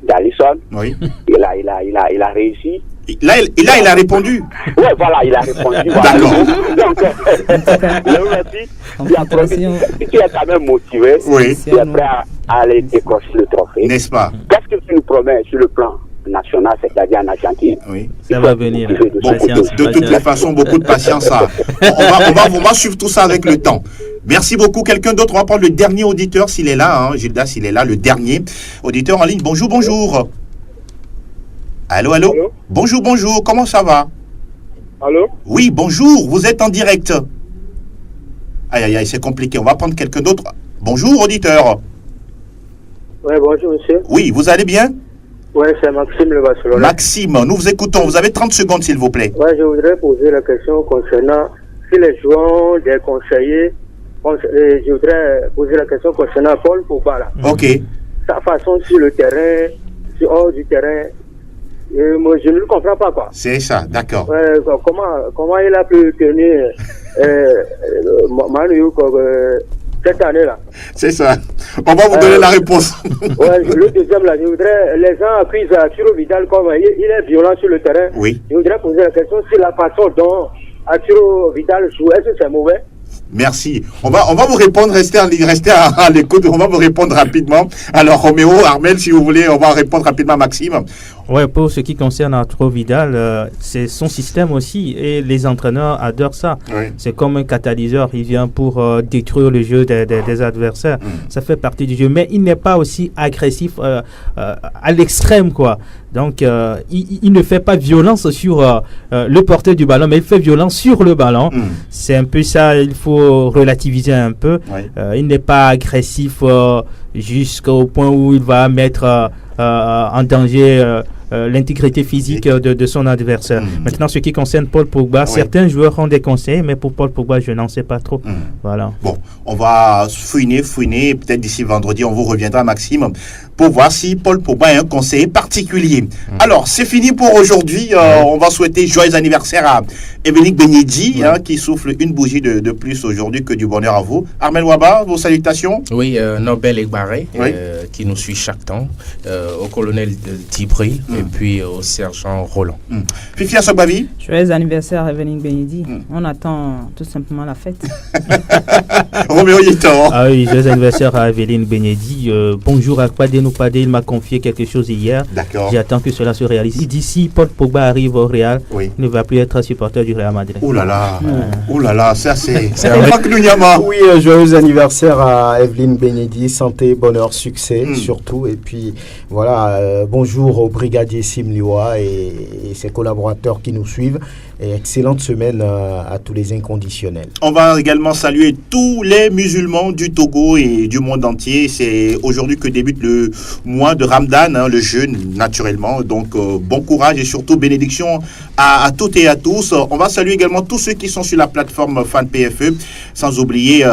d'Alisson, il a réussi. Là, il a répondu. Oui, voilà, il a répondu. D'accord. Donc, le Messi, il a promis, tu es quand même motivé, tu es prêt à aller décrocher le trophée. N'est-ce pas? Qu'est-ce que tu nous promets sur le plan national, c'est-à-dire en Argentine? Oui. Ça va venir. De toutes les façons, beaucoup de patience. On va suivre tout ça avec le temps. Merci beaucoup. Quelqu'un d'autre? On va prendre le dernier auditeur s'il est là. Gildas, s'il est là, le dernier auditeur en ligne. Bonjour, bonjour. Allô? Bonjour. Comment ça va? Allô? Oui, bonjour. Vous êtes en direct. Aïe, c'est compliqué. On va prendre quelqu'un d'autre. Bonjour, auditeur. Oui, bonjour, monsieur. Oui, vous allez bien? Oui, c'est Maxime le Barcelonais. Maxime, nous vous écoutons. Vous avez 30 secondes, s'il vous plaît. Oui, je voudrais poser la question concernant si les joueurs, des conseillers, je voudrais poser la question concernant Paul Pogba. Ok. Sa façon sur le terrain, hors du terrain, moi, je ne le comprends pas, quoi. C'est ça, d'accord. Comment il a pu tenir Manu cette année-là? C'est ça. On va vous donner la réponse. Le deuxième, là, je voudrais, les gens accusent Arturo Vidal comme il est violent sur le terrain. Oui. Je voudrais poser la question sur la façon dont Arturo Vidal joue. Est-ce que c'est mauvais? Merci. On va vous répondre, restez à l'écoute, on va vous répondre rapidement. Alors Roméo, Armel, si vous voulez, on va répondre rapidement à Maxime. Ouais, pour ce qui concerne Arturo Vidal, c'est son système aussi et les entraîneurs adorent ça. Oui. C'est comme un catalyseur, il vient pour détruire le jeu des adversaires. Ça fait partie du jeu, mais il n'est pas aussi agressif à l'extrême, quoi. Donc, il ne fait pas violence sur le porteur du ballon, mais il fait violence sur le ballon. C'est un peu ça, il faut relativiser un peu. Oui. Il n'est pas agressif jusqu'au point où il va mettre en danger l'intégrité physique de son adversaire. Maintenant, ce qui concerne Paul Pogba, certains joueurs ont des conseils, mais pour Paul Pogba, je n'en sais pas trop. Voilà. Bon, on va fouiner. Peut-être d'ici vendredi, on vous reviendra, Maxime, pour voir si Paul Pogba est un conseiller particulier. Alors, c'est fini pour aujourd'hui. On va souhaiter joyeux anniversaire à Evelyne Benyedi, qui souffle une bougie de plus aujourd'hui. Que du bonheur à vous. Armel Waba, vos salutations. Oui, Nobel Egbaré, qui nous suit chaque temps, au colonel Tibril et puis au sergent Roland. Fifi Assogbavi. Joyeux anniversaire à Evelyne Benyedi. On attend tout simplement la fête. Roméo Yétan. Ah oui, joyeux anniversaire à Evelyne Benyedi. Bonjour à Padé Noupadé, il m'a confié quelque chose hier. D'accord. J'attends que cela se réalise. D'ici, Paul Pogba arrive au Real, il ne va plus être supporter du Real Madrid. Ouh là là, ça c'est Oui, joyeux anniversaire à Evelyne Benyedi, santé, bonheur, succès surtout. Et puis voilà, bonjour au brigadier Simliwa et ses collaborateurs qui nous suivent. Et excellente semaine à tous les inconditionnels. On va également saluer tous les musulmans du Togo et du monde entier. C'est aujourd'hui que débute le mois de Ramadan, le jeûne naturellement. Donc bon courage et surtout bénédiction à toutes et à tous. On va saluer également tous ceux qui sont sur la plateforme Fan PFE, sans oublier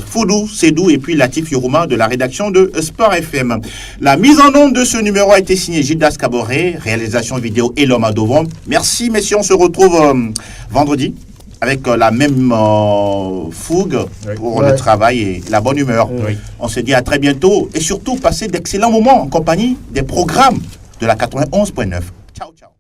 Foudou, Sédou et puis Latif Yorouma de la rédaction de Sport FM. La mise en onde de ce numéro a été signée Gildas Caboret, réalisation vidéo Elom Adovon. Merci messieurs, on se retrouve vendredi avec la même fougue pour le travail et la bonne humeur. On se dit à très bientôt et surtout passez d'excellents moments en compagnie des programmes de la 91.9. Ciao, ciao.